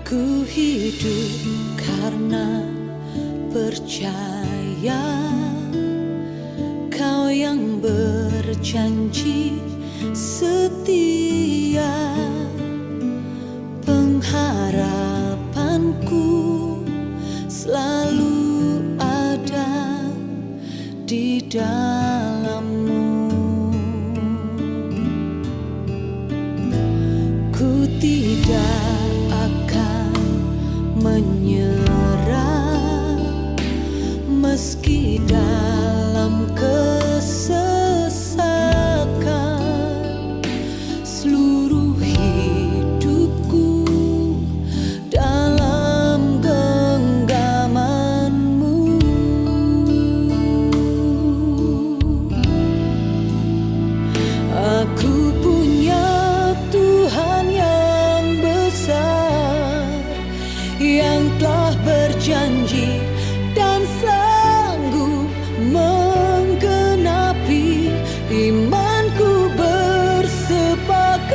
Ku hidup karena percaya Kau yang berjanji setia. Pengharapanku selalu ada di dalam-Mu. Ku tidak akan menyerah meski dalam kesesakan. Seluruh hidupku dalam genggaman-Mu. Aku punya Tuhan yang besar, yang telah berjanji dan sanggup menggenapi. Imanku bersepakat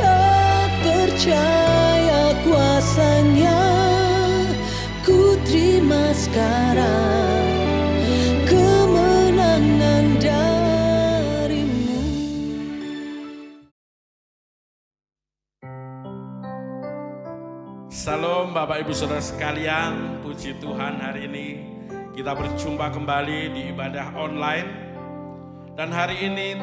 percaya kuasa-Nya. Ku terima sekarang kemenangan dari-Mu. Salam Bapak Ibu Saudara sekalian, puji Tuhan hari ini kita berjumpa kembali di ibadah online. Dan hari ini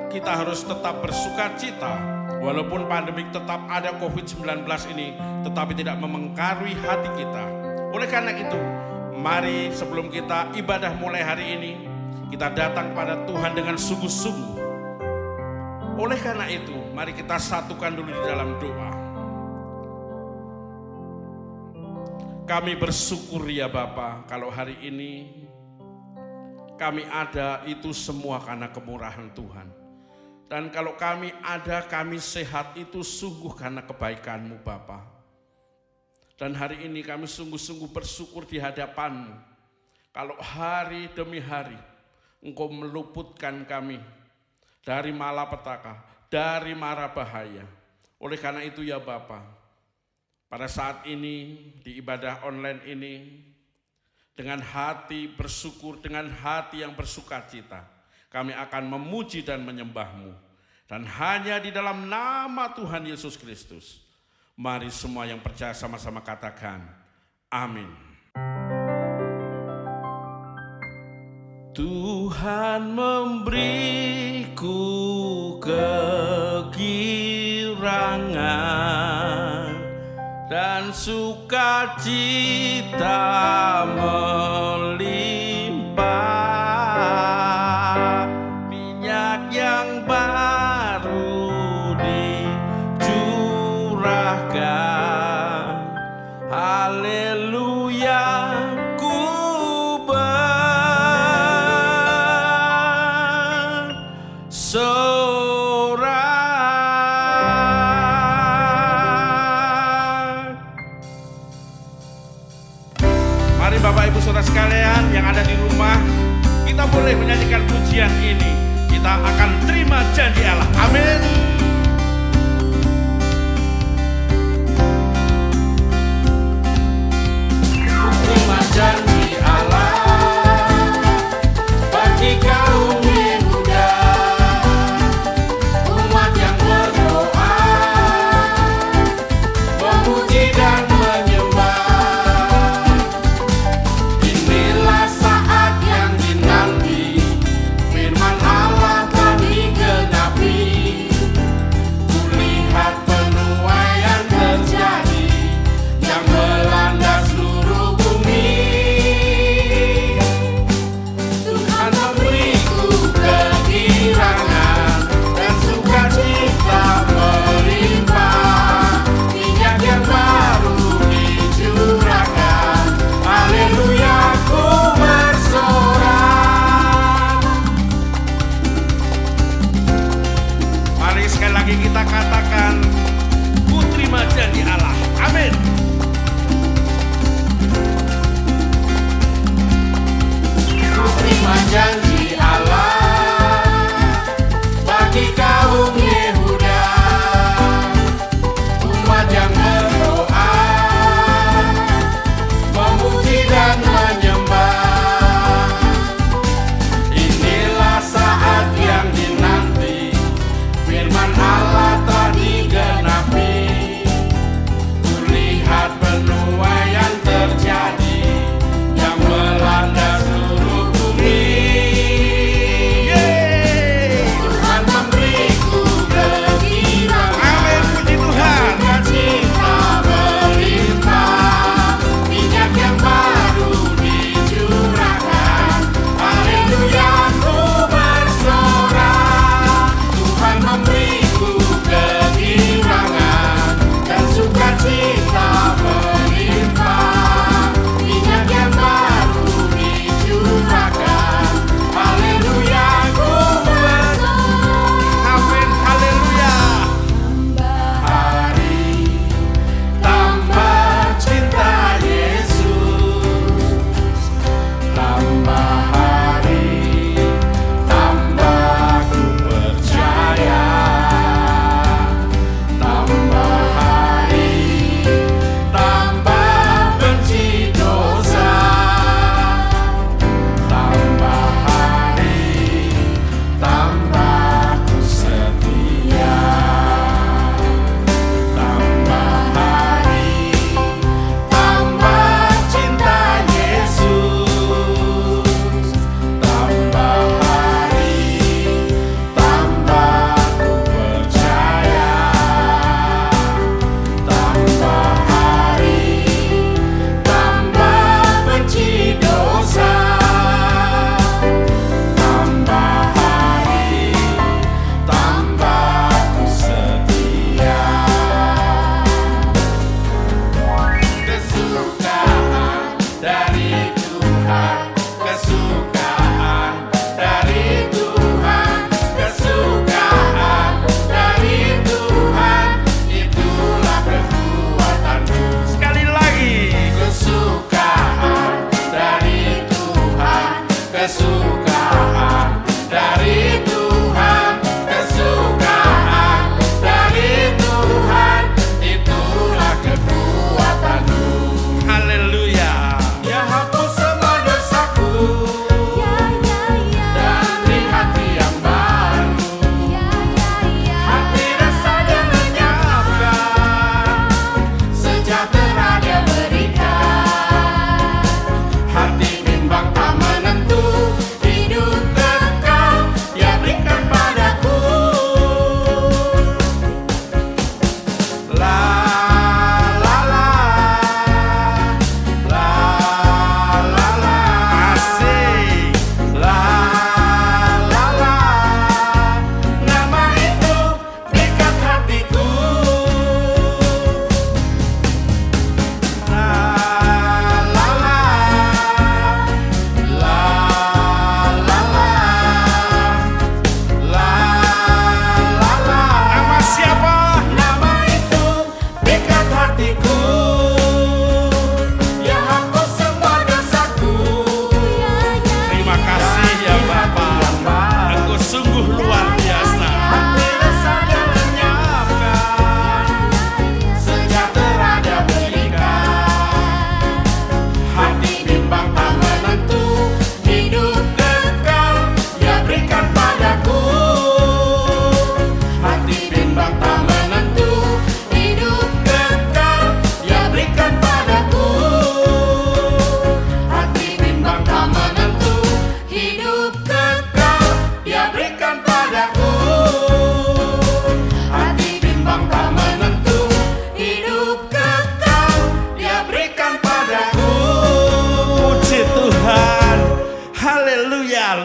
kita harus tetap bersuka cita. Walaupun pandemik tetap ada COVID-19 ini, tetapi tidak memengkarui hati kita. Oleh karena itu, mari sebelum kita ibadah mulai hari ini, kita datang kepada Tuhan dengan sungguh-sungguh. Oleh karena itu, mari kita satukan dulu di dalam doa. Kami bersyukur ya Bapa, kalau hari ini kami ada itu semua karena kemurahan Tuhan. Dan kalau kami ada, kami sehat itu sungguh karena kebaikan-Mu Bapa. Dan hari ini kami sungguh-sungguh bersyukur di hadapan-Mu. Kalau hari demi hari Engkau meluputkan kami dari malapetaka, dari mara bahaya. Oleh karena itu ya Bapa, pada saat ini di ibadah online ini, dengan hati bersyukur, dengan hati yang bersukacita, kami akan memuji dan menyembah-Mu. Dan hanya di dalam nama Tuhan Yesus Kristus, mari semua yang percaya sama-sama katakan, amin. Tuhan memberiku kegirangan dan sukacita melimpah, minyak yang baru dicurahkan, haleluya ku bersorak. Mari Bapak Ibu Saudara sekalian yang ada di rumah, kita boleh menyanyikan pujian ini. Kita akan terima janji Allah. Amin. Terima janji Allah bagi kaum Yehuda, umat yang berdoa, memuji dan menyembah. Inilah saat yang dinanti, firman Allah telah digenapi.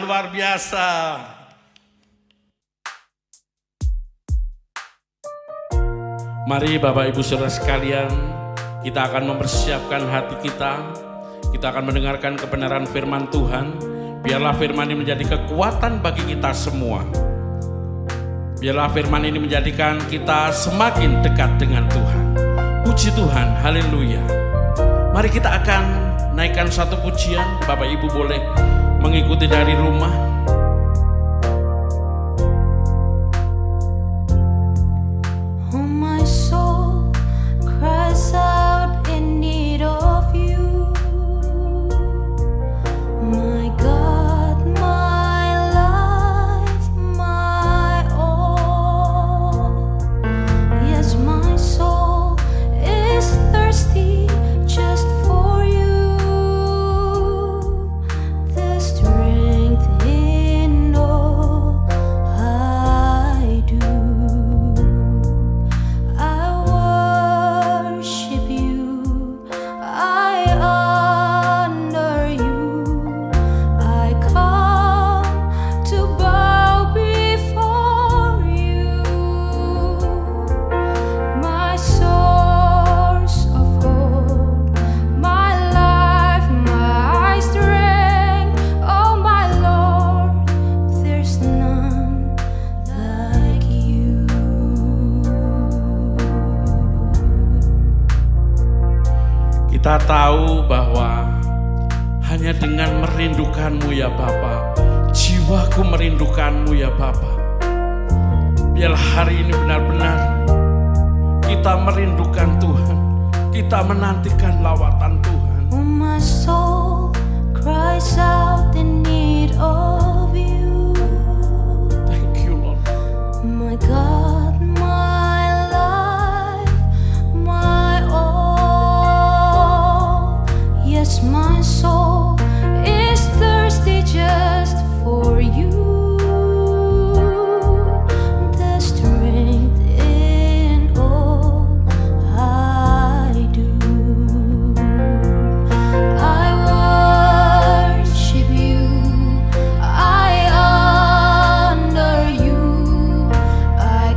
luar biasa. Mari Bapak Ibu Saudara sekalian, kita akan mempersiapkan hati kita. Kita akan mendengarkan kebenaran firman Tuhan. Biarlah firman ini menjadi kekuatan bagi kita semua. Biarlah firman ini menjadikan kita semakin dekat dengan Tuhan. Puji Tuhan, haleluya. Mari kita akan naikkan satu pujian. Bapak Ibu boleh mengikuti dari rumah. Oh, my soul cries out in need of you. My God, my life, my all. Yes, my soul is thirsty just for you. The strength in all I do. I worship you, I honor you, I come to bow before you. My source of hope, my life, my strength, oh my Lord, there's none like you. Kita tahu bahwa hanya dengan merindukanmu ya Bapa, jiwaku merindukanmu ya Bapa. Biarlah hari ini benar-benar kita merindukan Tuhan, kita menantikan lawatan Tuhan. Oh, my soul cries out in need of you. Thank you Lord. My God, my life, my all. Yes, my soul is thirsty just for you. The strength in all I do. I worship you, I honor you, I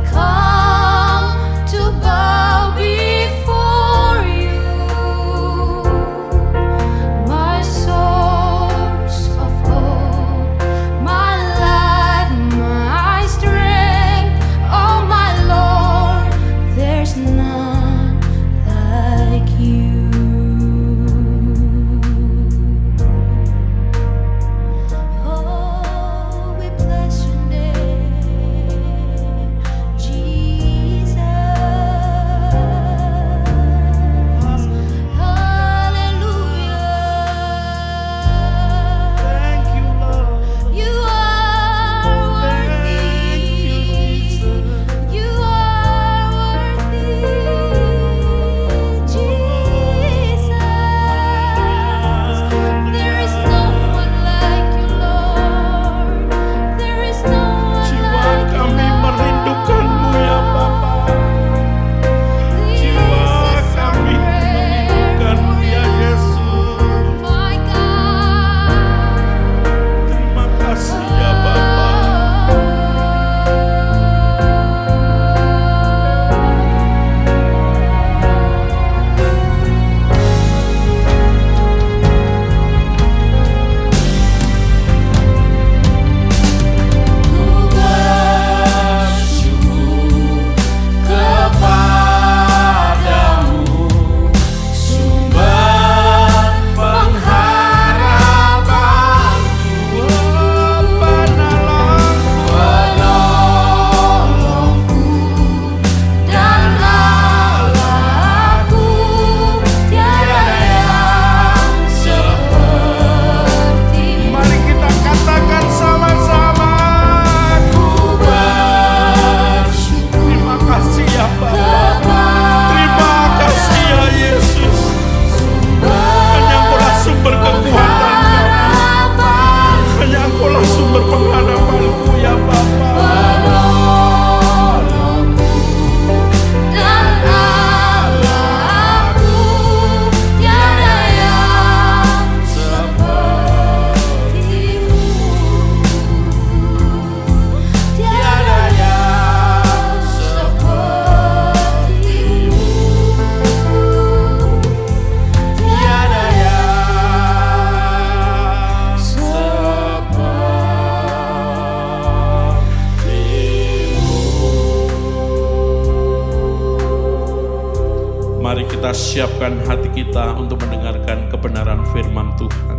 siapkan hati kita untuk mendengarkan kebenaran firman Tuhan.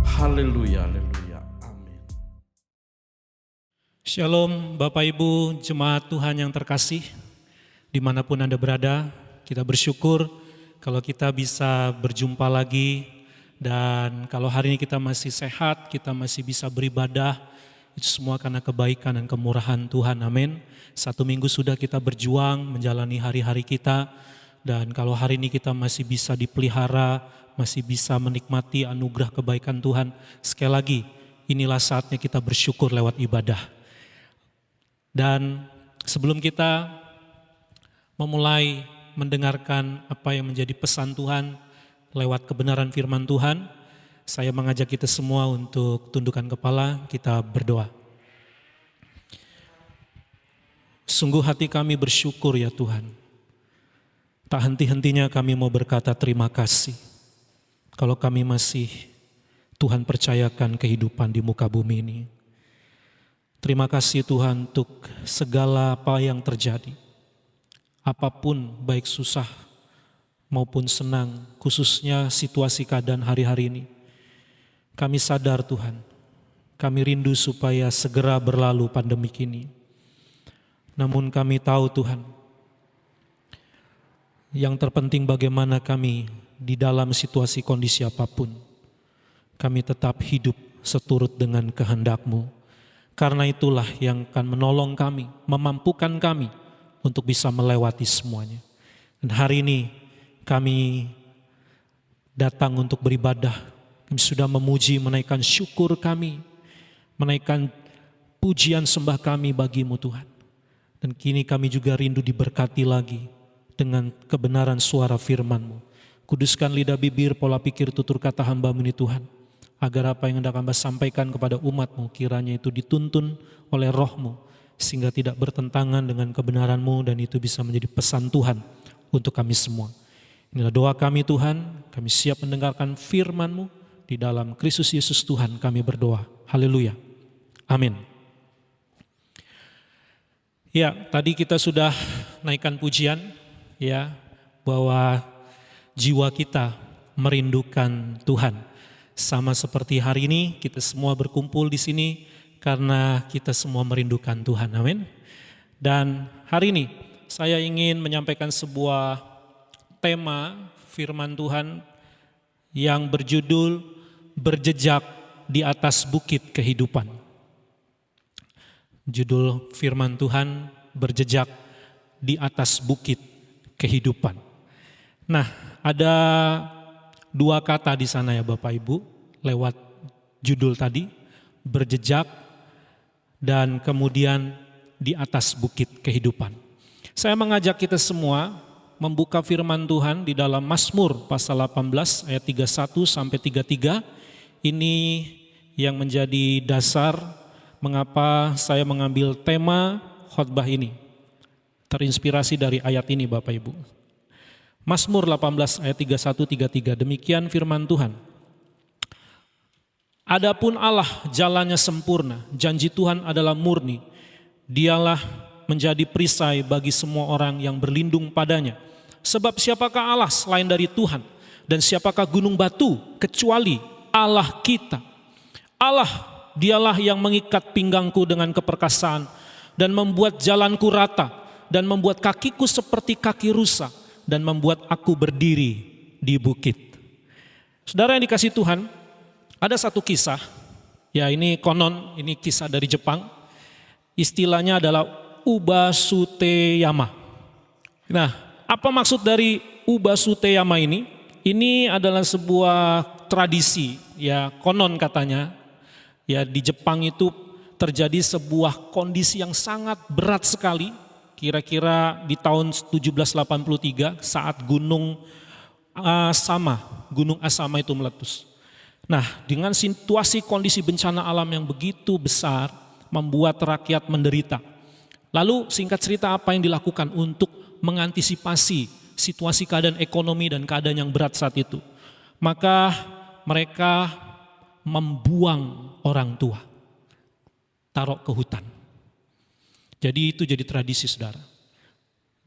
Haleluya, haleluya, amin. Shalom Bapak Ibu jemaat Tuhan yang terkasih, dimanapun Anda berada, kita bersyukur kalau kita bisa berjumpa lagi. Dan kalau hari ini kita masih sehat, kita masih bisa beribadah, itu semua karena kebaikan dan kemurahan Tuhan, amin. 1 minggu sudah kita berjuang menjalani hari-hari kita. Dan kalau hari ini kita masih bisa dipelihara, masih bisa menikmati anugerah kebaikan Tuhan, sekali lagi inilah saatnya kita bersyukur lewat ibadah. Dan sebelum kita memulai mendengarkan apa yang menjadi pesan Tuhan lewat kebenaran firman Tuhan, saya mengajak kita semua untuk tundukkan kepala, kita berdoa. Sungguh hati kami bersyukur ya Tuhan. Tak henti-hentinya kami mau berkata terima kasih. Kalau kami masih Tuhan percayakan kehidupan di muka bumi ini. Terima kasih Tuhan untuk segala apa yang terjadi. Apapun baik susah maupun senang, khususnya situasi keadaan hari-hari ini. Kami sadar Tuhan, kami rindu supaya segera berlalu pandemik ini. Namun kami tahu Tuhan, yang terpenting bagaimana kami di dalam situasi kondisi apapun, kami tetap hidup seturut dengan kehendak-Mu. Karena itulah yang akan menolong kami, memampukan kami untuk bisa melewati semuanya. Dan hari ini kami datang untuk beribadah. Kami sudah memuji, menaikkan syukur kami, menaikkan pujian sembah kami bagi-Mu Tuhan. Dan kini kami juga rindu diberkati lagi dengan kebenaran suara firman-Mu. Kuduskan lidah bibir, pola pikir, tutur kata hamba-Mu ini Tuhan. Agar apa yang hendak hamba sampaikan kepada umat-Mu, kiranya itu dituntun oleh roh-Mu. Sehingga tidak bertentangan dengan kebenaran-Mu dan itu bisa menjadi pesan Tuhan untuk kami semua. Inilah doa kami Tuhan, kami siap mendengarkan firman-Mu. Di dalam Kristus Yesus Tuhan kami berdoa. Haleluya. Amin. Ya, tadi kita sudah naikkan pujian, ya, bahwa jiwa kita merindukan Tuhan. Sama seperti hari ini kita semua berkumpul di sini karena kita semua merindukan Tuhan. Amin. Dan hari ini saya ingin menyampaikan sebuah tema firman Tuhan yang berjudul berjejak di atas bukit kehidupan. Judul firman Tuhan berjejak di atas bukit kehidupan. Nah, ada 2 kata di sana ya Bapak Ibu, lewat judul tadi, berjejak dan kemudian di atas bukit kehidupan. Saya mengajak kita semua membuka firman Tuhan di dalam Mazmur pasal 18 ayat 31 sampai 33. Ini yang menjadi dasar mengapa saya mengambil tema khotbah ini. Terinspirasi dari ayat ini Bapak Ibu. Mazmur 18 ayat 31-33, demikian firman Tuhan. Adapun Allah jalannya sempurna, janji Tuhan adalah murni. Dialah menjadi perisai bagi semua orang yang berlindung padanya. Sebab siapakah Allah selain dari Tuhan? Dan siapakah gunung batu kecuali Allah kita? Allah dialah yang mengikat pinggangku dengan keperkasaan dan membuat jalanku rata dan membuat kakiku seperti kaki rusa dan membuat aku berdiri di bukit. Saudara yang dikasihi Tuhan, ada satu kisah, ya ini konon, ini kisah dari Jepang. Istilahnya adalah Ubasuteyama. Nah, apa maksud dari Ubasuteyama ini? Ini adalah sebuah tradisi, ya konon katanya, ya di Jepang itu terjadi sebuah kondisi yang sangat berat sekali. Kira-kira di tahun 1783 saat gunung Asama itu meletus. Nah, dengan situasi kondisi bencana alam yang begitu besar membuat rakyat menderita. Lalu singkat cerita apa yang dilakukan untuk mengantisipasi situasi keadaan ekonomi dan keadaan yang berat saat itu? Maka mereka membuang orang tua, taruh ke hutan. Jadi itu jadi tradisi saudara.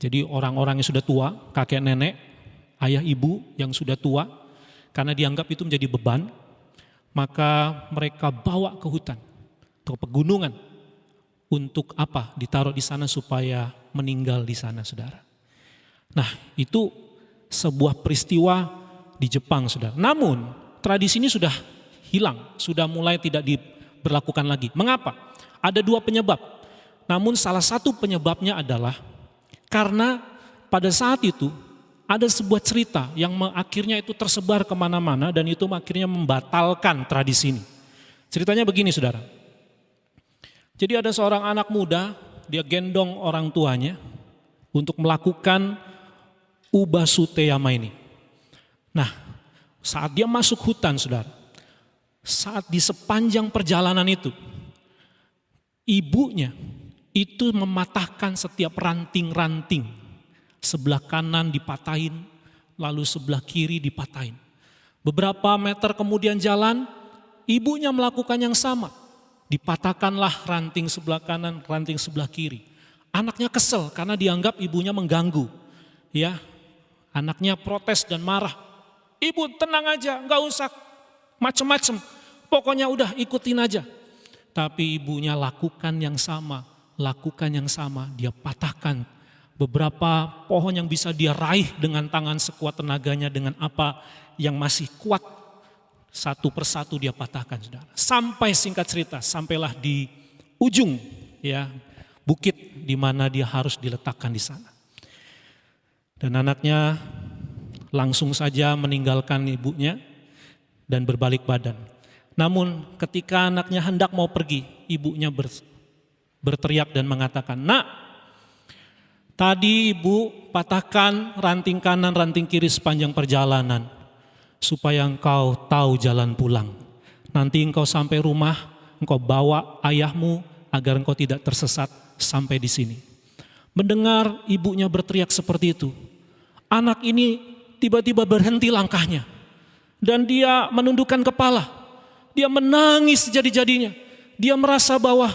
Jadi orang-orang yang sudah tua, kakek nenek, ayah ibu yang sudah tua, karena dianggap itu menjadi beban, maka mereka bawa ke hutan, ke pegunungan. Untuk apa? Ditaruh di sana supaya meninggal di sana, saudara. Nah, itu sebuah peristiwa di Jepang, saudara. Namun, tradisi ini sudah hilang, sudah mulai tidak diberlakukan lagi. Mengapa? Ada dua penyebab. Namun salah satu penyebabnya adalah karena pada saat itu ada sebuah cerita yang akhirnya itu tersebar kemana-mana dan itu akhirnya membatalkan tradisi ini. Ceritanya begini, saudara. Jadi ada seorang anak muda, dia gendong orang tuanya untuk melakukan Ubasuteyama ini. Nah, saat dia masuk hutan, saudara, saat di sepanjang perjalanan itu, ibunya itu mematahkan setiap ranting-ranting. Sebelah kanan dipatahin, lalu sebelah kiri dipatahin. Beberapa meter kemudian jalan, ibunya melakukan yang sama. Dipatahkanlah ranting sebelah kanan, ranting sebelah kiri. Anaknya kesel karena dianggap ibunya mengganggu. Ya, anaknya protes dan marah. Ibu tenang aja, nggak usah macem-macem. Pokoknya udah ikutin aja. Tapi ibunya lakukan yang sama. Dia patahkan beberapa pohon yang bisa dia raih dengan tangan sekuat tenaganya, dengan apa yang masih kuat. Satu persatu dia patahkan, saudara. Sampai singkat cerita, sampailah di ujung ya bukit di mana dia harus diletakkan di sana. Dan anaknya langsung saja meninggalkan ibunya dan berbalik badan. Namun ketika anaknya hendak mau pergi, ibunya berteriak dan mengatakan, "Nak, tadi ibu patahkan ranting kanan, ranting kiri sepanjang perjalanan. Supaya engkau tahu jalan pulang. Nanti engkau sampai rumah, engkau bawa ayahmu agar engkau tidak tersesat sampai di sini." Mendengar ibunya berteriak seperti itu, anak ini tiba-tiba berhenti langkahnya. Dan dia menundukkan kepala. Dia menangis sejadi-jadinya. Dia merasa bahwa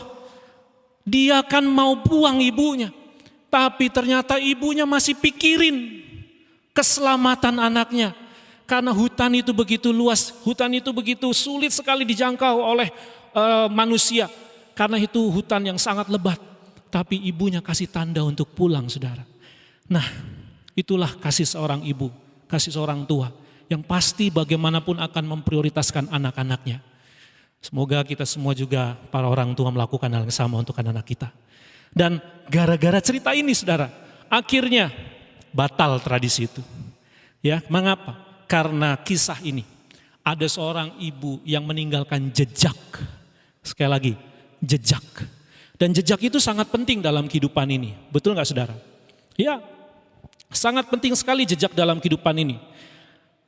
dia kan mau buang ibunya. Tapi ternyata ibunya masih pikirin keselamatan anaknya. Karena hutan itu begitu luas, hutan itu begitu sulit sekali dijangkau oleh manusia. Karena itu hutan yang sangat lebat. Tapi ibunya kasih tanda untuk pulang, saudara. Nah, itulah kasih seorang ibu, kasih seorang tua. Yang pasti bagaimanapun akan memprioritaskan anak-anaknya. Semoga kita semua juga para orang tua melakukan hal yang sama untuk anak-anak kita. Dan gara-gara cerita ini, saudara, akhirnya batal tradisi itu. Ya, mengapa? Karena kisah ini ada seorang ibu yang meninggalkan jejak. Sekali lagi, jejak. Dan jejak itu sangat penting dalam kehidupan ini. Betul nggak, saudara? Ya, sangat penting sekali jejak dalam kehidupan ini.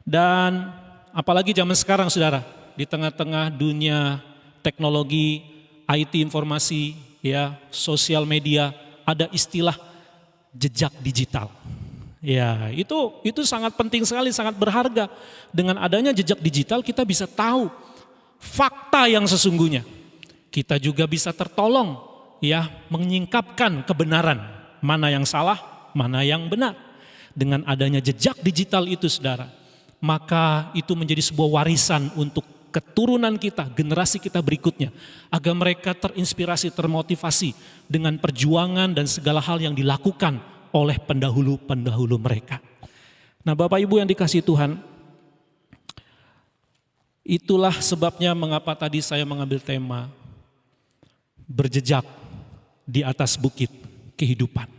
Dan apalagi zaman sekarang, saudara, di tengah-tengah dunia teknologi, IT informasi, ya, sosial media, ada istilah jejak digital. Ya, itu sangat penting sekali, sangat berharga. Dengan adanya jejak digital kita bisa tahu fakta yang sesungguhnya. Kita juga bisa tertolong ya menyingkapkan kebenaran, mana yang salah, mana yang benar. Dengan adanya jejak digital itu, saudara, maka itu menjadi sebuah warisan untuk keturunan kita, generasi kita berikutnya, agar mereka terinspirasi, termotivasi dengan perjuangan dan segala hal yang dilakukan oleh pendahulu-pendahulu mereka. Nah, Bapak Ibu yang dikasihi Tuhan, itulah sebabnya mengapa tadi saya mengambil tema berjejak di atas bukit kehidupan.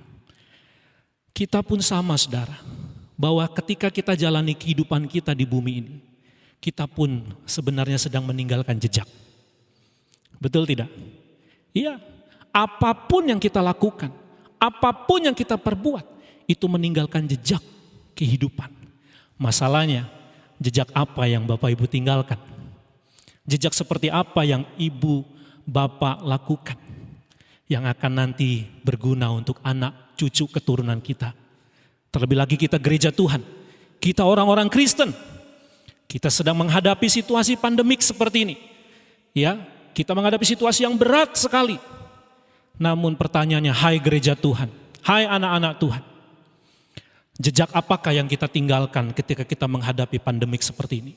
Kita pun sama, saudara, bahwa ketika kita jalani kehidupan kita di bumi ini, kita pun sebenarnya sedang meninggalkan jejak. Betul tidak? Iya, apapun yang kita lakukan, apapun yang kita perbuat, itu meninggalkan jejak kehidupan. Masalahnya, jejak apa yang Bapak Ibu tinggalkan? Jejak seperti apa yang Ibu Bapak lakukan? Yang akan nanti berguna untuk anak cucu keturunan kita. Terlebih lagi kita gereja Tuhan, kita orang-orang Kristen, kita sedang menghadapi situasi pandemik seperti ini. Ya, kita menghadapi situasi yang berat sekali. Namun pertanyaannya, hai gereja Tuhan, hai anak-anak Tuhan, Jejak apakah yang kita tinggalkan ketika kita menghadapi pandemik seperti ini?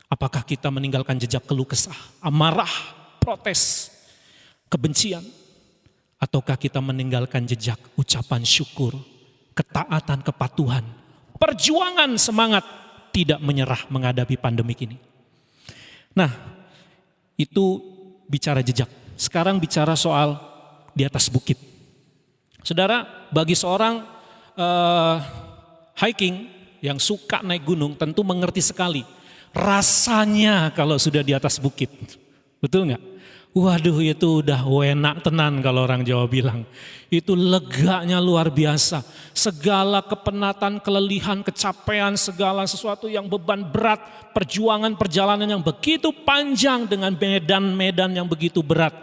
Apakah kita meninggalkan jejak keluh kesah, amarah, protes, kebencian? Ataukah kita meninggalkan jejak ucapan syukur, ketaatan, kepatuhan, perjuangan, semangat, tidak menyerah menghadapi pandemik ini? Nah, itu bicara jejak. Sekarang bicara soal di atas bukit. Saudara, bagi seorang hiking yang suka naik gunung tentu mengerti sekali rasanya kalau sudah di atas bukit. Betul nggak? Waduh, itu udah enak tenan kalau orang Jawa bilang. Itu leganya luar biasa. Segala kepenatan, kelelihan, kecapean, segala sesuatu yang beban berat, perjuangan perjalanan yang begitu panjang dengan medan-medan yang begitu berat.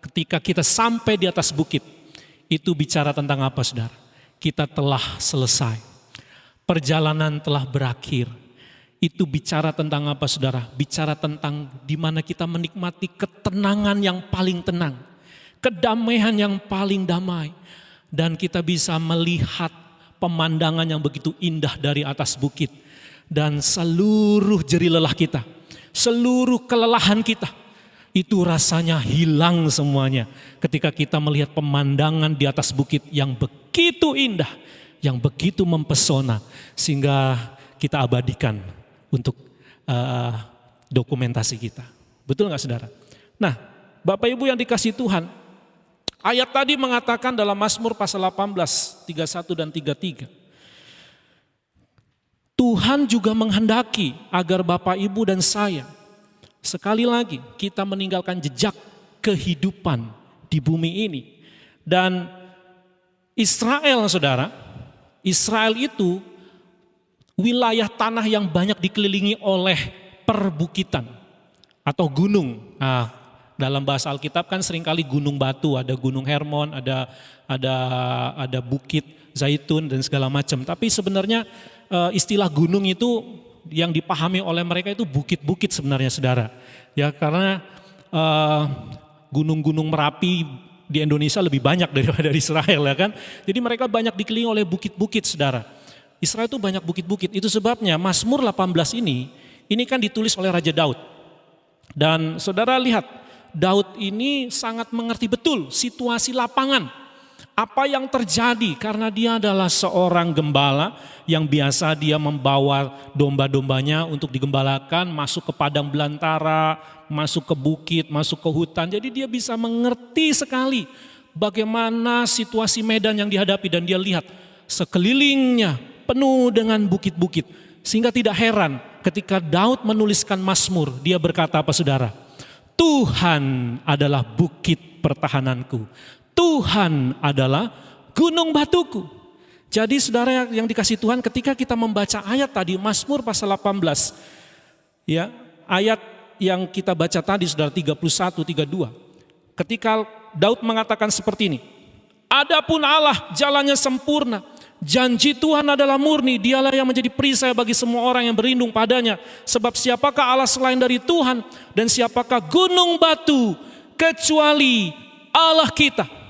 Ketika kita sampai di atas bukit, itu bicara tentang apa, saudara? Kita telah selesai. Perjalanan telah berakhir. Itu bicara tentang apa, saudara? Bicara tentang di mana kita menikmati ketenangan yang paling tenang, kedamaian yang paling damai, dan kita bisa melihat pemandangan yang begitu indah dari atas bukit, dan seluruh jerih lelah kita, seluruh kelelahan kita, itu rasanya hilang semuanya ketika kita melihat pemandangan di atas bukit yang begitu indah, yang begitu mempesona, sehingga kita abadikan untuk dokumentasi kita. Betul nggak, saudara? Nah, Bapak Ibu yang dikasihi Tuhan, ayat tadi mengatakan dalam Mazmur pasal 18, 31 dan 33. Tuhan juga menghendaki agar Bapak Ibu dan saya, sekali lagi kita meninggalkan jejak kehidupan di bumi ini. Dan Israel, saudara, Israel itu wilayah tanah yang banyak dikelilingi oleh perbukitan atau gunung. Nah, dalam bahasa Alkitab kan seringkali gunung batu, ada gunung Hermon, ada bukit Zaitun dan segala macam. Tapi sebenarnya istilah gunung itu yang dipahami oleh mereka itu bukit-bukit sebenarnya, saudara. Ya, karena gunung-gunung Merapi di Indonesia lebih banyak daripada Israel, ya kan. Jadi mereka banyak dikelilingi oleh bukit-bukit, saudara. Israel itu banyak bukit-bukit. Itu sebabnya Mazmur 18 ini kan ditulis oleh Raja Daud. Dan saudara lihat, Daud ini sangat mengerti betul situasi lapangan. Apa yang terjadi, karena dia adalah seorang gembala yang biasa dia membawa domba-dombanya untuk digembalakan, masuk ke padang belantara, masuk ke bukit, masuk ke hutan. Jadi dia bisa mengerti sekali bagaimana situasi medan yang dihadapi, dan dia lihat sekelilingnya penuh dengan bukit-bukit. Sehingga tidak heran ketika Daud menuliskan Mazmur, dia berkata apa, saudara? Tuhan adalah bukit pertahananku. Tuhan adalah gunung batuku. Jadi saudara yang dikasihi Tuhan, ketika kita membaca ayat tadi, Mazmur pasal 18, ya, ayat yang kita baca tadi, saudara, 31, 32. Ketika Daud mengatakan seperti ini, adapun Allah jalannya sempurna, janji Tuhan adalah murni, dialah yang menjadi perisai bagi semua orang yang berlindung padanya. Sebab siapakah Allah selain dari Tuhan, dan siapakah gunung batu kecuali Allah kita.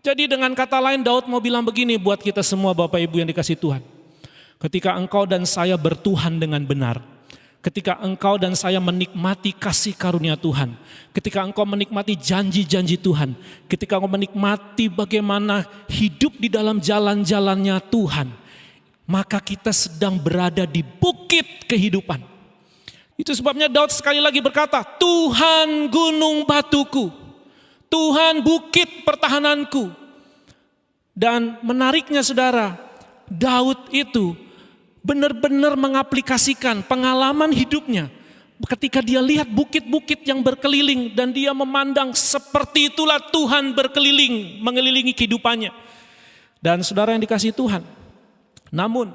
Jadi dengan kata lain Daud mau bilang begini buat kita semua, Bapak Ibu yang dikasihi Tuhan. Ketika engkau dan saya bertuhan dengan benar, ketika engkau dan saya menikmati kasih karunia Tuhan, ketika engkau menikmati janji-janji Tuhan, ketika engkau menikmati bagaimana hidup di dalam jalan-jalannya Tuhan, maka kita sedang berada di bukit kehidupan. Itu sebabnya Daud sekali lagi berkata, Tuhan gunung batuku, Tuhan bukit pertahananku. Dan menariknya, saudara, Daud itu benar-benar mengaplikasikan pengalaman hidupnya ketika dia lihat bukit-bukit yang berkeliling, dan dia memandang seperti itulah Tuhan berkeliling, mengelilingi kehidupannya. Dan saudara yang dikasihi Tuhan, namun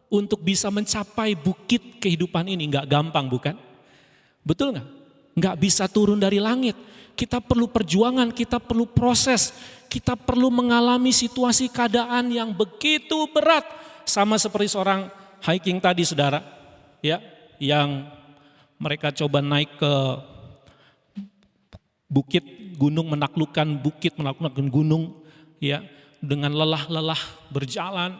untuk bisa mencapai bukit kehidupan ini gak gampang, bukan? Betul gak? Gak bisa turun dari langit. Kita perlu perjuangan, kita perlu proses, kita perlu mengalami situasi keadaan yang begitu berat. Sama seperti seorang hiking tadi, saudara, ya, yang mereka coba naik ke bukit, gunung, menaklukkan bukit, menaklukkan gunung, ya, dengan lelah-lelah berjalan,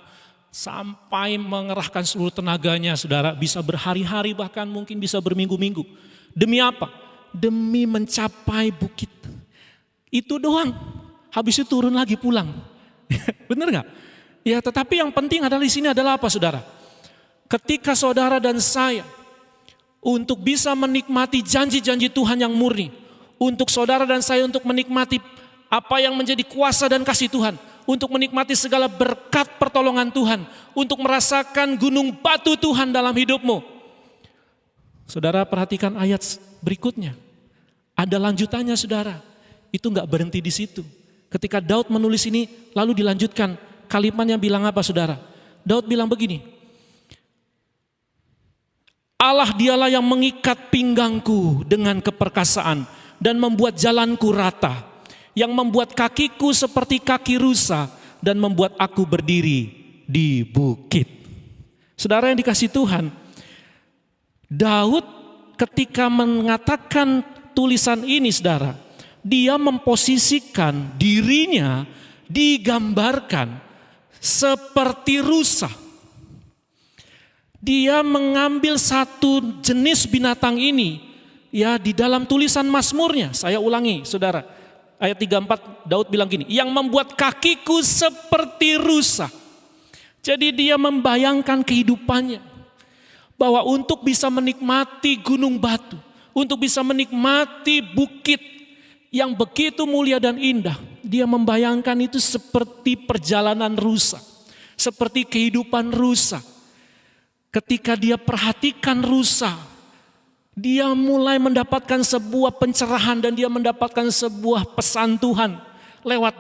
sampai mengerahkan seluruh tenaganya, saudara, bisa berhari-hari bahkan mungkin bisa berminggu-minggu. Demi apa? Demi mencapai bukit. Itu doang. Habis itu turun lagi pulang. Benar nggak? Ya, tetapi yang penting adalah di sini adalah apa, saudara? Ketika saudara dan saya untuk bisa menikmati janji-janji Tuhan yang murni, untuk saudara dan saya untuk menikmati apa yang menjadi kuasa dan kasih Tuhan, untuk menikmati segala berkat pertolongan Tuhan, untuk merasakan gunung batu Tuhan dalam hidupmu. Saudara perhatikan ayat berikutnya. Ada lanjutannya, saudara. Itu enggak berhenti di situ. Ketika Daud menulis ini, lalu dilanjutkan. Kalimatnya bilang apa, saudara? Daud bilang begini. Allah dialah yang mengikat pinggangku dengan keperkasaan dan membuat jalanku rata. Yang membuat kakiku seperti kaki rusa dan membuat aku berdiri di bukit. Saudara yang dikasihi Tuhan, Daud ketika mengatakan tulisan ini, saudara, dia memposisikan dirinya digambarkan seperti rusa. Dia mengambil satu jenis binatang ini ya di dalam tulisan Mazmurnya. Saya ulangi, saudara. Ayat 34 Daud bilang gini, yang membuat kakiku seperti rusa. Jadi dia membayangkan kehidupannya. Bahwa untuk bisa menikmati gunung batu, untuk bisa menikmati bukit yang begitu mulia dan indah, dia membayangkan itu seperti perjalanan rusa, seperti kehidupan rusa. Ketika dia perhatikan rusa, dia mulai mendapatkan sebuah pencerahan dan dia mendapatkan sebuah pesan Tuhan lewat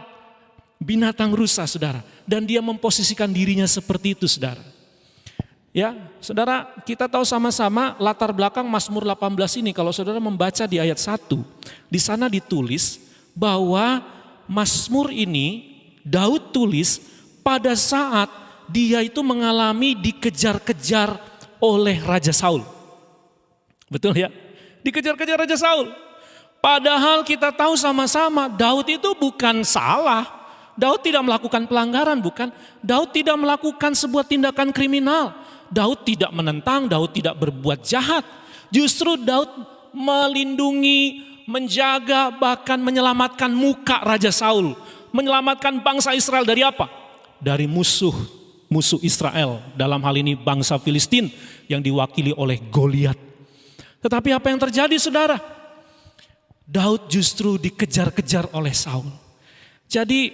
binatang rusa, saudara. Dan dia memposisikan dirinya seperti itu, saudara. Ya, saudara, kita tahu sama-sama latar belakang Mazmur 18 ini. Kalau saudara membaca di ayat 1, di sana ditulis bahwa Mazmur ini Daud tulis pada saat dia itu mengalami dikejar-kejar oleh Raja Saul. Betul ya? Dikejar-kejar Raja Saul. Padahal kita tahu sama-sama Daud itu bukan salah. Daud tidak melakukan pelanggaran, bukan. Daud tidak melakukan sebuah tindakan kriminal. Daud tidak menentang, Daud tidak berbuat jahat. Justru Daud melindungi, menjaga, bahkan menyelamatkan muka Raja Saul. Menyelamatkan bangsa Israel dari apa? Dari musuh Israel. Dalam hal ini bangsa Filistin yang diwakili oleh Goliat. Tetapi apa yang terjadi, saudara? Daud justru dikejar-kejar oleh Saul. Jadi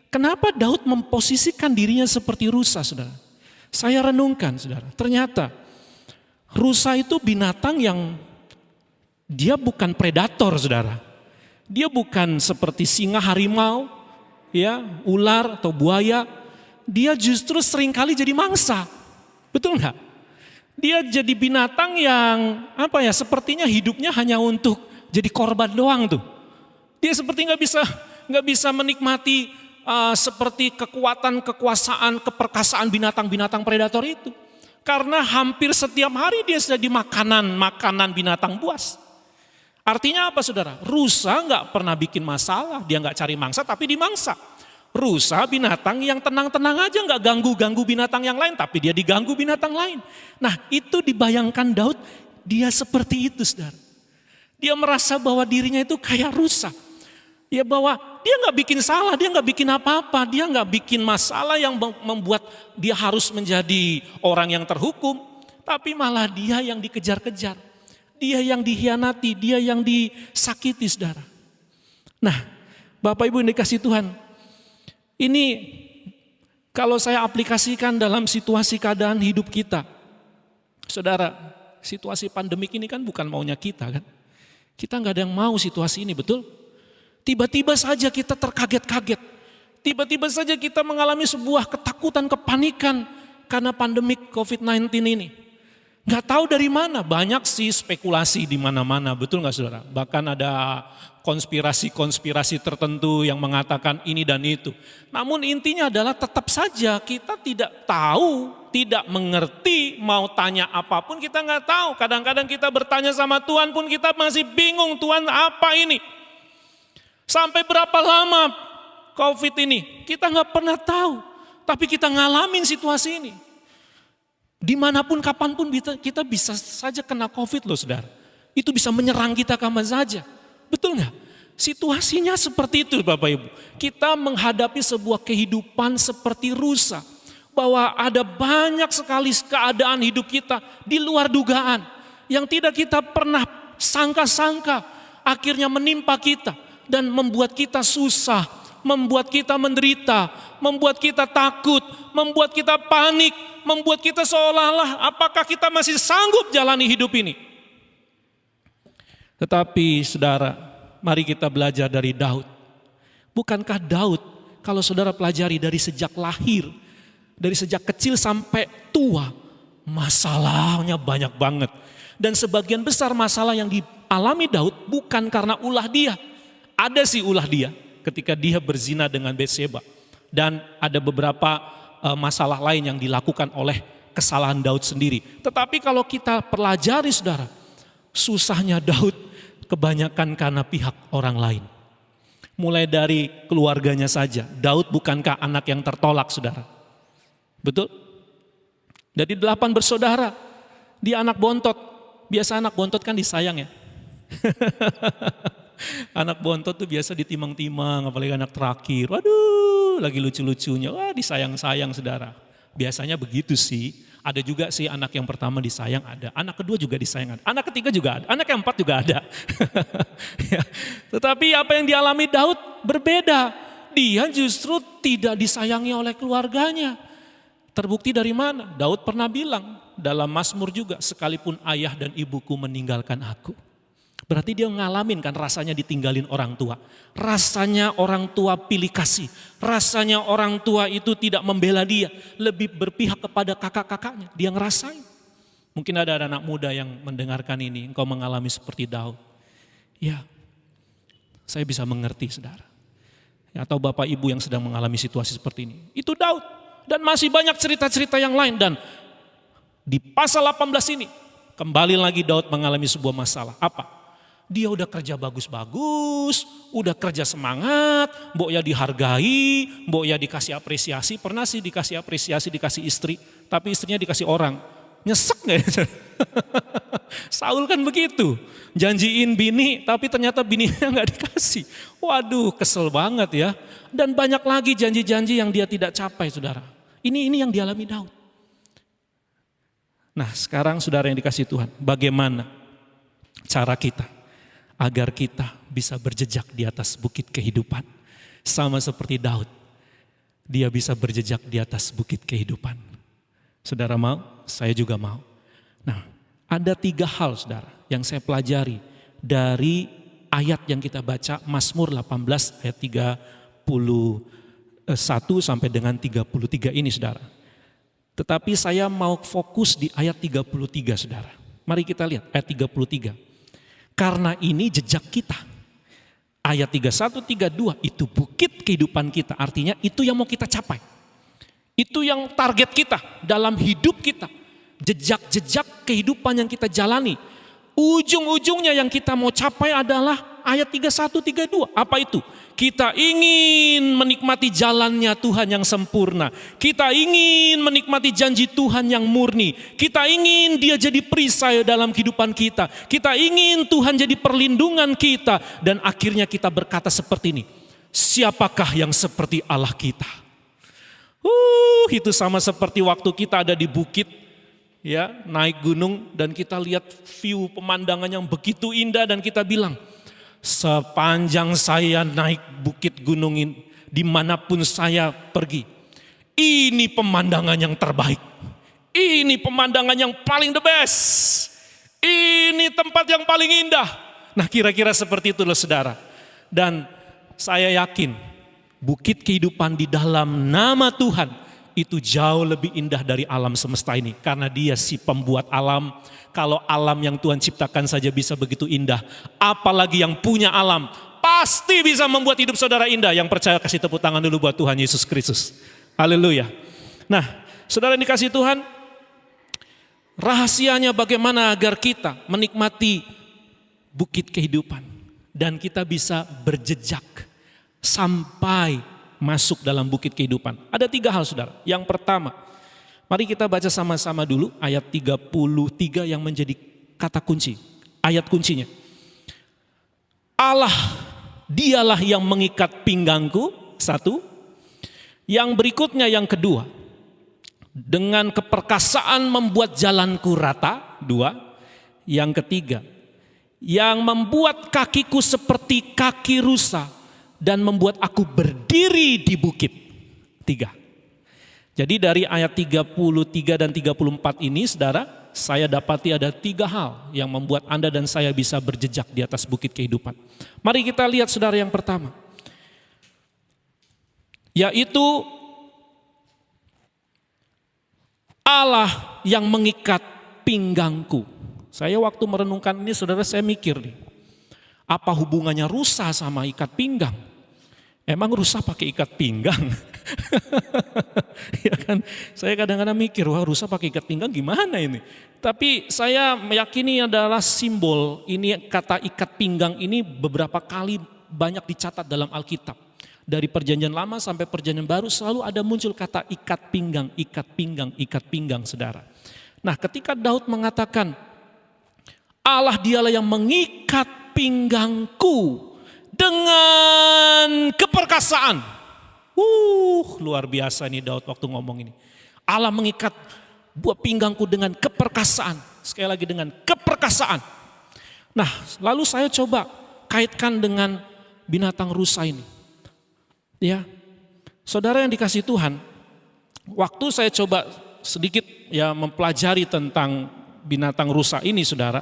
kenapa Daud memposisikan dirinya seperti rusa, saudara? Saya renungkan, saudara. Ternyata rusa itu binatang yang dia bukan predator, saudara. Dia bukan seperti singa, harimau, ya, ular atau buaya. Dia justru seringkali jadi mangsa. Betul enggak? Dia jadi binatang yang sepertinya hidupnya hanya untuk jadi korban doang tuh. Dia seperti nggak bisa menikmati seperti kekuatan, kekuasaan, keperkasaan binatang-binatang predator itu. Karena hampir setiap hari dia sudah makanan binatang buas. Artinya apa, saudara? Rusa nggak pernah bikin masalah, dia nggak cari mangsa tapi dimangsa. Rusa binatang yang tenang-tenang aja, nggak ganggu-ganggu binatang yang lain, tapi dia diganggu binatang lain. Nah, itu dibayangkan Daud, dia seperti itu, saudara. Dia merasa bahwa dirinya itu kayak rusa. Ya, bahwa dia nggak bikin salah, dia nggak bikin apa-apa, dia nggak bikin masalah yang membuat dia harus menjadi orang yang terhukum, tapi malah dia yang dikejar-kejar, dia yang dikhianati, dia yang disakiti, saudara. Nah, Bapak Ibu yang dikasihi Tuhan, ini kalau saya aplikasikan dalam situasi keadaan hidup kita, saudara, situasi pandemik ini kan bukan maunya kita kan, kita nggak ada yang mau situasi ini, betul? Tiba-tiba saja kita terkaget-kaget. Tiba-tiba saja kita mengalami sebuah ketakutan, kepanikan karena pandemik COVID-19 ini. Gak tahu dari mana, banyak sih spekulasi di mana-mana, betul gak, saudara? Bahkan ada konspirasi-konspirasi tertentu yang mengatakan ini dan itu. Namun intinya adalah tetap saja kita tidak tahu, tidak mengerti, mau tanya apapun kita gak tahu. Kadang-kadang kita bertanya sama Tuhan pun kita masih bingung, Tuhan apa ini? Sampai berapa lama COVID ini? Kita nggak pernah tahu. Tapi kita ngalamin situasi ini. Dimanapun, kapanpun kita bisa saja kena COVID loh saudara. Itu bisa menyerang kita kapan saja. Betul nggak? Situasinya seperti itu Bapak Ibu. Kita menghadapi sebuah kehidupan seperti rusa. Bahwa ada banyak sekali keadaan hidup kita di luar dugaan. Yang tidak kita pernah sangka-sangka akhirnya menimpa kita. Dan membuat kita susah, membuat kita menderita, membuat kita takut, membuat kita panik, membuat kita seolah-olah apakah kita masih sanggup jalani hidup ini. Tetapi saudara, mari kita belajar dari Daud. Bukankah Daud kalau saudara pelajari dari sejak lahir, dari sejak kecil sampai tua, masalahnya banyak banget. Dan sebagian besar masalah yang dialami Daud bukan karena ulah dia. Ada sih ulah dia ketika dia berzina dengan Batseba. Dan ada beberapa masalah lain yang dilakukan oleh kesalahan Daud sendiri. Tetapi kalau kita pelajari saudara, susahnya Daud kebanyakan karena pihak orang lain. Mulai dari keluarganya saja. Daud bukankah anak yang tertolak saudara? Betul? Dari 8 bersaudara, dia anak bontot. Biasa anak bontot kan disayang ya. Anak bontot tuh biasa ditimang-timang, apalagi anak terakhir. Waduh, lagi lucu-lucunya. Wah, disayang-sayang saudara. Biasanya begitu sih. Ada juga sih anak yang pertama disayang ada. Anak kedua juga disayang ada. Anak ketiga juga ada. Anak yang 4 juga ada. Ya. Tetapi apa yang dialami Daud berbeda. Dia justru tidak disayangi oleh keluarganya. Terbukti dari mana? Daud pernah bilang dalam Mazmur juga, sekalipun ayah dan ibuku meninggalkan aku. Berarti dia ngalamin kan rasanya ditinggalin orang tua. Rasanya orang tua pilih kasih. Rasanya orang tua itu tidak membela dia. Lebih berpihak kepada kakak-kakaknya. Dia ngerasain. Mungkin ada anak muda yang mendengarkan ini. Engkau mengalami seperti Daud. Ya, saya bisa mengerti saudara. Atau bapak ibu yang sedang mengalami situasi seperti ini. Itu Daud. Dan masih banyak cerita-cerita yang lain. Dan di pasal 18 ini. Kembali lagi Daud mengalami sebuah masalah. Apa? Dia udah kerja bagus-bagus, udah kerja semangat, mbok ya dihargai, mbok ya dikasih apresiasi. Pernah sih dikasih apresiasi, dikasih istri, tapi istrinya dikasih orang. Nyesek gak ya? Saul kan begitu, janjiin bini tapi ternyata bininya gak dikasih. Waduh, kesel banget ya. Dan banyak lagi janji-janji yang dia tidak capai saudara. Ini yang dialami Daud. Nah sekarang saudara yang dikasih Tuhan, bagaimana cara kita agar kita bisa berjejak di atas bukit kehidupan. Sama seperti Daud, dia bisa berjejak di atas bukit kehidupan. Saudara mau? Saya juga mau. Nah, ada 3 hal saudara yang saya pelajari dari ayat yang kita baca, Mazmur 18 ayat 31 sampai dengan 33 ini saudara. Tetapi saya mau fokus di ayat 33 saudara. Mari kita lihat ayat 33. Karena ini jejak kita. Ayat 31, 32 itu bukit kehidupan kita. Artinya itu yang mau kita capai. Itu yang target kita dalam hidup kita. Jejak-jejak kehidupan yang kita jalani. Ujung-ujungnya yang kita mau capai adalah ayat 31, 32. Apa itu? Kita ingin menikmati jalannya Tuhan yang sempurna. Kita ingin menikmati janji Tuhan yang murni. Kita ingin dia jadi perisai dalam kehidupan kita. Kita ingin Tuhan jadi perlindungan kita. Dan akhirnya kita berkata seperti ini. Siapakah yang seperti Allah kita? Itu sama seperti waktu kita ada di bukit. Ya, naik gunung dan kita lihat view pemandangan yang begitu indah. Dan kita bilang, sepanjang saya naik bukit gunung ini, dimanapun saya pergi, ini pemandangan yang terbaik. Ini pemandangan yang paling the best. Ini tempat yang paling indah. Nah kira-kira seperti itu loh saudara. Dan saya yakin bukit kehidupan di dalam nama Tuhan itu jauh lebih indah dari alam semesta ini. Karena dia si pembuat alam. Kalau alam yang Tuhan ciptakan saja bisa begitu indah, apalagi yang punya alam pasti bisa membuat hidup saudara indah. Yang percaya kasih tepuk tangan dulu buat Tuhan Yesus Kristus. Haleluya. Nah saudara yang dikasih Tuhan, rahasianya bagaimana agar kita menikmati bukit kehidupan dan kita bisa berjejak sampai masuk dalam bukit kehidupan. Ada 3 hal saudara. Yang pertama, mari kita baca sama-sama dulu ayat 33 yang menjadi kata kunci, ayat kuncinya. Allah, dialah yang mengikat pinggangku, 1. Yang berikutnya yang kedua, dengan keperkasaan membuat jalanku rata, 2. Yang ketiga, yang membuat kakiku seperti kaki rusa dan membuat aku berdiri di bukit, 3. Jadi dari ayat 33 dan 34 ini saudara, saya dapati ada 3 hal yang membuat Anda dan saya bisa berjejak di atas bukit kehidupan. Mari kita lihat saudara yang pertama, yaitu Allah yang mengikat pinggangku. Saya waktu merenungkan ini saudara, saya mikir nih, apa hubungannya rusa sama ikat pinggang? Emang rusa pakai ikat pinggang? Ya kan? Saya kadang-kadang mikir, wah rusa pakai ikat pinggang gimana ini? Tapi saya meyakini adalah simbol, ini kata ikat pinggang ini beberapa kali banyak dicatat dalam Alkitab. Dari perjanjian lama sampai perjanjian baru selalu ada muncul kata ikat pinggang, ikat pinggang, ikat pinggang saudara. Nah ketika Daud mengatakan, Allah dialah yang mengikat pinggangku dengan keperkasaan. Luar biasa nih Daud waktu ngomong ini. Allah mengikat buah pinggangku dengan keperkasaan. Sekali lagi dengan keperkasaan. Nah lalu saya coba kaitkan dengan binatang rusa ini. Ya, saudara yang dikasihi Tuhan, waktu saya coba sedikit ya mempelajari tentang binatang rusa ini saudara,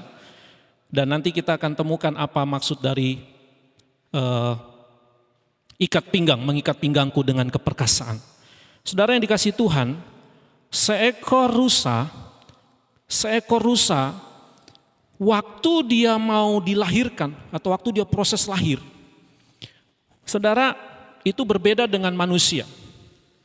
dan nanti kita akan temukan apa maksud dari ikat pinggang, mengikat pinggangku dengan keperkasaan. Saudara yang dikasihi Tuhan, seekor rusa waktu dia mau dilahirkan atau waktu dia proses lahir, saudara, itu berbeda dengan manusia.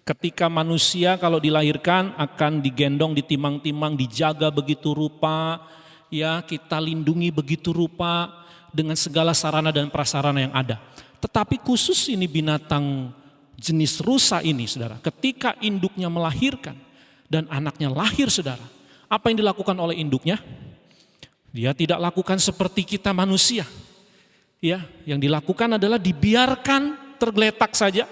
Ketika manusia kalau dilahirkan akan digendong, ditimang-timang, dijaga begitu rupa, ya kita lindungi begitu rupa dengan segala sarana dan prasarana yang ada. Tetapi khusus ini binatang jenis rusa ini saudara, ketika induknya melahirkan dan anaknya lahir saudara, apa yang dilakukan oleh induknya? Dia tidak lakukan seperti kita manusia. Ya, yang dilakukan adalah dibiarkan tergeletak saja.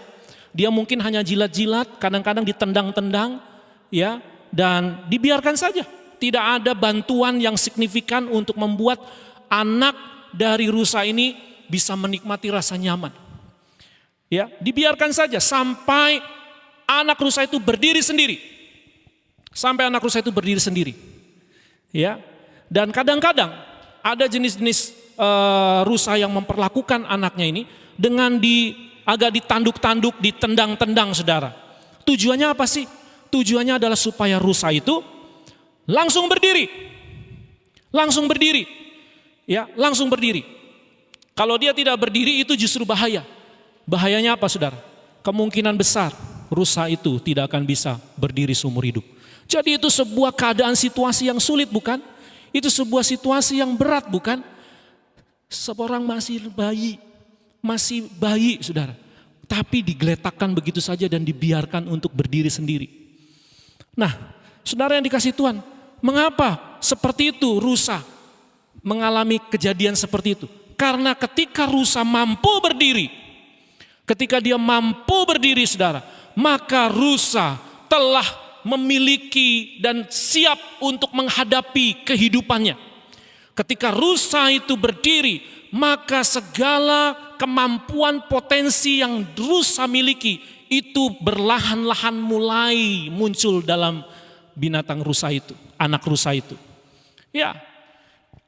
Dia mungkin hanya jilat-jilat, kadang-kadang ditendang-tendang, ya, dan dibiarkan saja. Tidak ada bantuan yang signifikan untuk membuat anak dari rusa ini bisa menikmati rasa nyaman. Ya, dibiarkan saja sampai anak rusa itu berdiri sendiri. Sampai anak rusa itu berdiri sendiri. Ya. Dan kadang-kadang ada jenis-jenis rusa yang memperlakukan anaknya ini dengan agak ditanduk-tanduk, ditendang-tendang saudara. Tujuannya apa sih? Tujuannya adalah supaya rusa itu langsung berdiri. Langsung berdiri. Ya, langsung berdiri. Kalau dia tidak berdiri itu justru bahaya. Bahayanya apa saudara? Kemungkinan besar rusa itu tidak akan bisa berdiri seumur hidup. Jadi itu sebuah keadaan situasi yang sulit bukan? Itu sebuah situasi yang berat bukan? Seorang masih bayi saudara, tapi digeletakkan begitu saja dan dibiarkan untuk berdiri sendiri. Nah saudara yang dikasihi Tuhan, mengapa seperti itu rusa mengalami kejadian seperti itu? Karena ketika rusa mampu berdiri, ketika dia mampu berdiri saudara, maka rusa telah memiliki dan siap untuk menghadapi kehidupannya. Ketika rusa itu berdiri, maka segala kemampuan potensi yang rusa miliki itu berlahan-lahan mulai muncul dalam binatang rusa itu, anak rusa itu. Ya,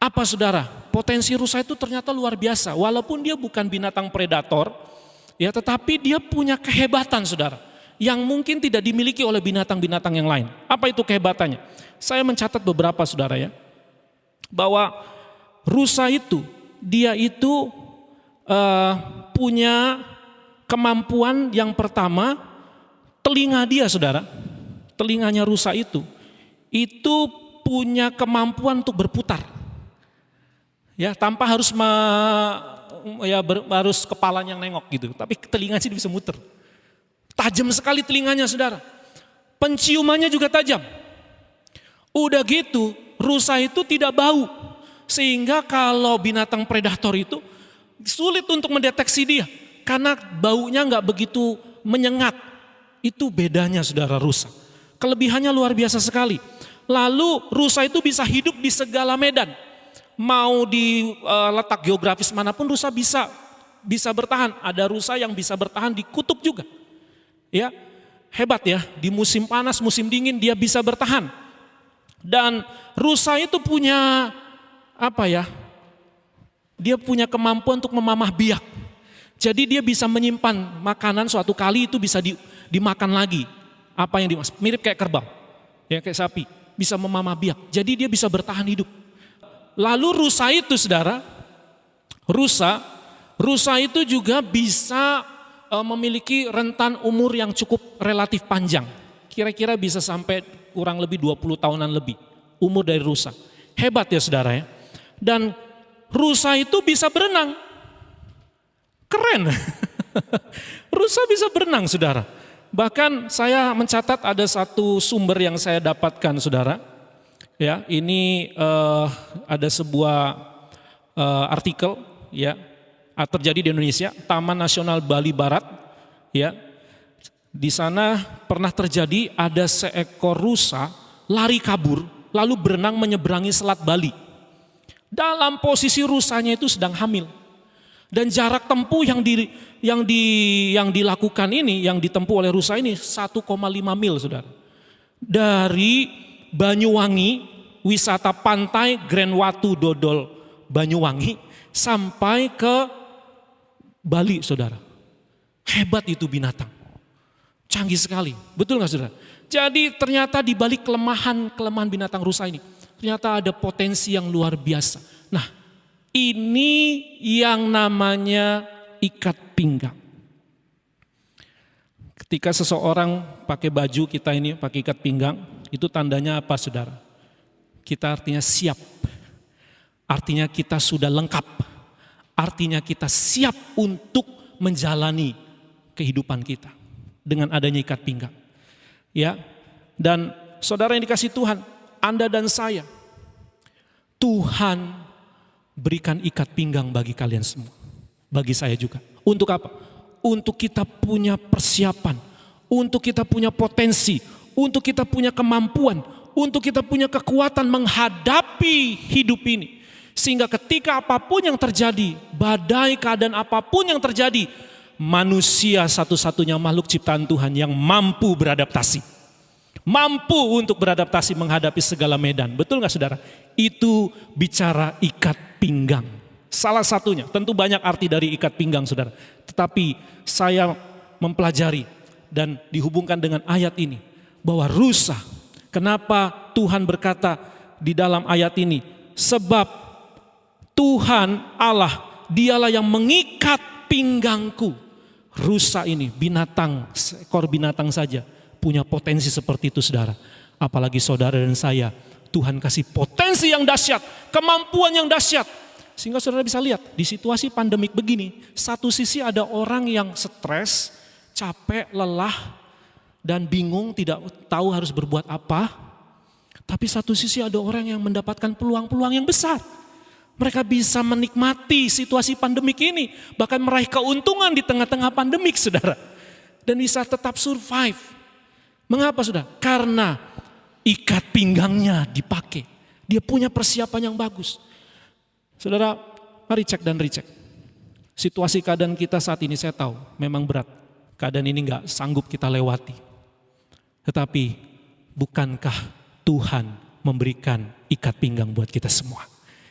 apa saudara? Potensi rusa itu ternyata luar biasa. Walaupun dia bukan binatang predator, ya, tetapi dia punya kehebatan saudara, yang mungkin tidak dimiliki oleh binatang-binatang yang lain. Apa itu kehebatannya? Saya mencatat beberapa saudara ya, bahwa rusa itu, dia itu punya kemampuan yang pertama, telinga dia saudara, telinganya rusa itu punya kemampuan untuk berputar. Ya, tanpa harus harus kepalanya yang nengok gitu, tapi telinganya sih bisa muter. Tajam sekali telinganya saudara. Penciumannya juga tajam. Udah gitu, rusa itu tidak bau. Sehingga kalau binatang predator itu sulit untuk mendeteksi dia. Karena baunya nggak begitu menyengat. Itu bedanya saudara rusa. Kelebihannya luar biasa sekali. Lalu rusa itu bisa hidup di segala medan. Mau di letak geografis manapun rusa bisa bertahan. Ada rusa yang bisa bertahan di kutub juga. Ya, hebat ya. Di musim panas, musim dingin dia bisa bertahan. Dan rusa itu punya dia punya kemampuan untuk memamah biak. Jadi dia bisa menyimpan makanan suatu kali itu bisa dimakan lagi. Apa yang dimaksud? Mirip kayak kerbau, ya kayak sapi, bisa memamah biak. Jadi dia bisa bertahan hidup. Lalu rusa itu saudara, rusa itu juga bisa memiliki rentan umur yang cukup relatif panjang. Kira-kira bisa sampai kurang lebih 20 tahunan lebih umur dari rusa. Hebat ya saudara ya. Dan rusa itu bisa berenang. Keren. Rusa bisa berenang saudara. Bahkan saya mencatat ada satu sumber yang saya dapatkan saudara. Ya, ini ada sebuah artikel ya terjadi di Indonesia, Taman Nasional Bali Barat. Ya, di sana pernah terjadi ada seekor rusa lari kabur lalu berenang menyeberangi Selat Bali. Dalam posisi rusanya itu sedang hamil. Dan jarak tempuh yang dilakukan ini, yang ditempuh oleh rusa ini 1,5 mil saudara. Dari Banyuwangi, wisata pantai Grand Watu Dodol Banyuwangi sampai ke Bali saudara. Hebat itu binatang. Canggih sekali, betul gak saudara? Jadi ternyata di balik kelemahan binatang rusa ini, ternyata ada potensi yang luar biasa. Nah, ini yang namanya ikat pinggang. Ketika seseorang pakai baju kita ini, pakai ikat pinggang, itu tandanya apa saudara? Kita artinya siap. Artinya kita sudah lengkap. Artinya kita siap untuk menjalani kehidupan kita dengan adanya ikat pinggang. Ya, dan saudara yang dikasih Tuhan, Anda dan saya, Tuhan berikan ikat pinggang bagi kalian semua, bagi saya juga. Untuk apa? Untuk kita punya persiapan, untuk kita punya potensi, untuk kita punya kemampuan, untuk kita punya kekuatan menghadapi hidup ini. Sehingga ketika apapun yang terjadi, badai keadaan apapun yang terjadi, manusia satu-satunya makhluk ciptaan Tuhan yang mampu beradaptasi. Mampu untuk beradaptasi menghadapi segala medan. Betul gak saudara? Itu bicara ikat pinggang. Salah satunya, tentu banyak arti dari ikat pinggang saudara. Tetapi saya mempelajari dan dihubungkan dengan ayat ini. Bahwa rusa, kenapa Tuhan berkata di dalam ayat ini? Sebab Tuhan Allah, dialah yang mengikat pinggangku. Rusa ini, binatang, seekor binatang saja punya potensi seperti itu saudara. Apalagi saudara dan saya, Tuhan kasih potensi yang dahsyat, kemampuan yang dahsyat. Sehingga saudara bisa lihat di situasi pandemik begini, satu sisi ada orang yang stres, capek, lelah, dan bingung tidak tahu harus berbuat apa. Tapi satu sisi ada orang yang mendapatkan peluang-peluang yang besar. Mereka bisa menikmati situasi pandemik ini, bahkan meraih keuntungan di tengah-tengah pandemik saudara. Dan bisa tetap survive. Mengapa saudara? Karena ikat pinggangnya dipakai. Dia punya persiapan yang bagus. Saudara, mari cek dan recheck. Situasi keadaan kita saat ini saya tahu memang berat. Keadaan ini gak sanggup kita lewati. Tetapi bukankah Tuhan memberikan ikat pinggang buat kita semua?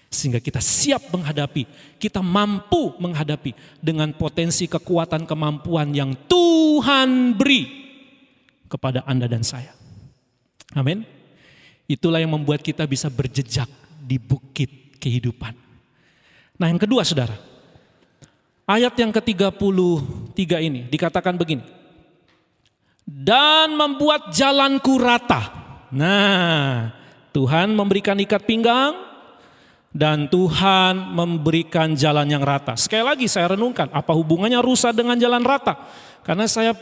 Sehingga kita siap menghadapi, kita mampu menghadapi dengan potensi kekuatan kemampuan yang Tuhan beri kepada Anda dan saya. Amin. Itulah yang membuat kita bisa berjejak di bukit kehidupan. Nah yang kedua saudara, ayat yang ke-33 ini dikatakan begini. Dan membuat jalanku rata. Nah, Tuhan memberikan ikat pinggang. Dan Tuhan memberikan jalan yang rata. Sekali lagi saya renungkan, apa hubungannya rusa dengan jalan rata? Karena saya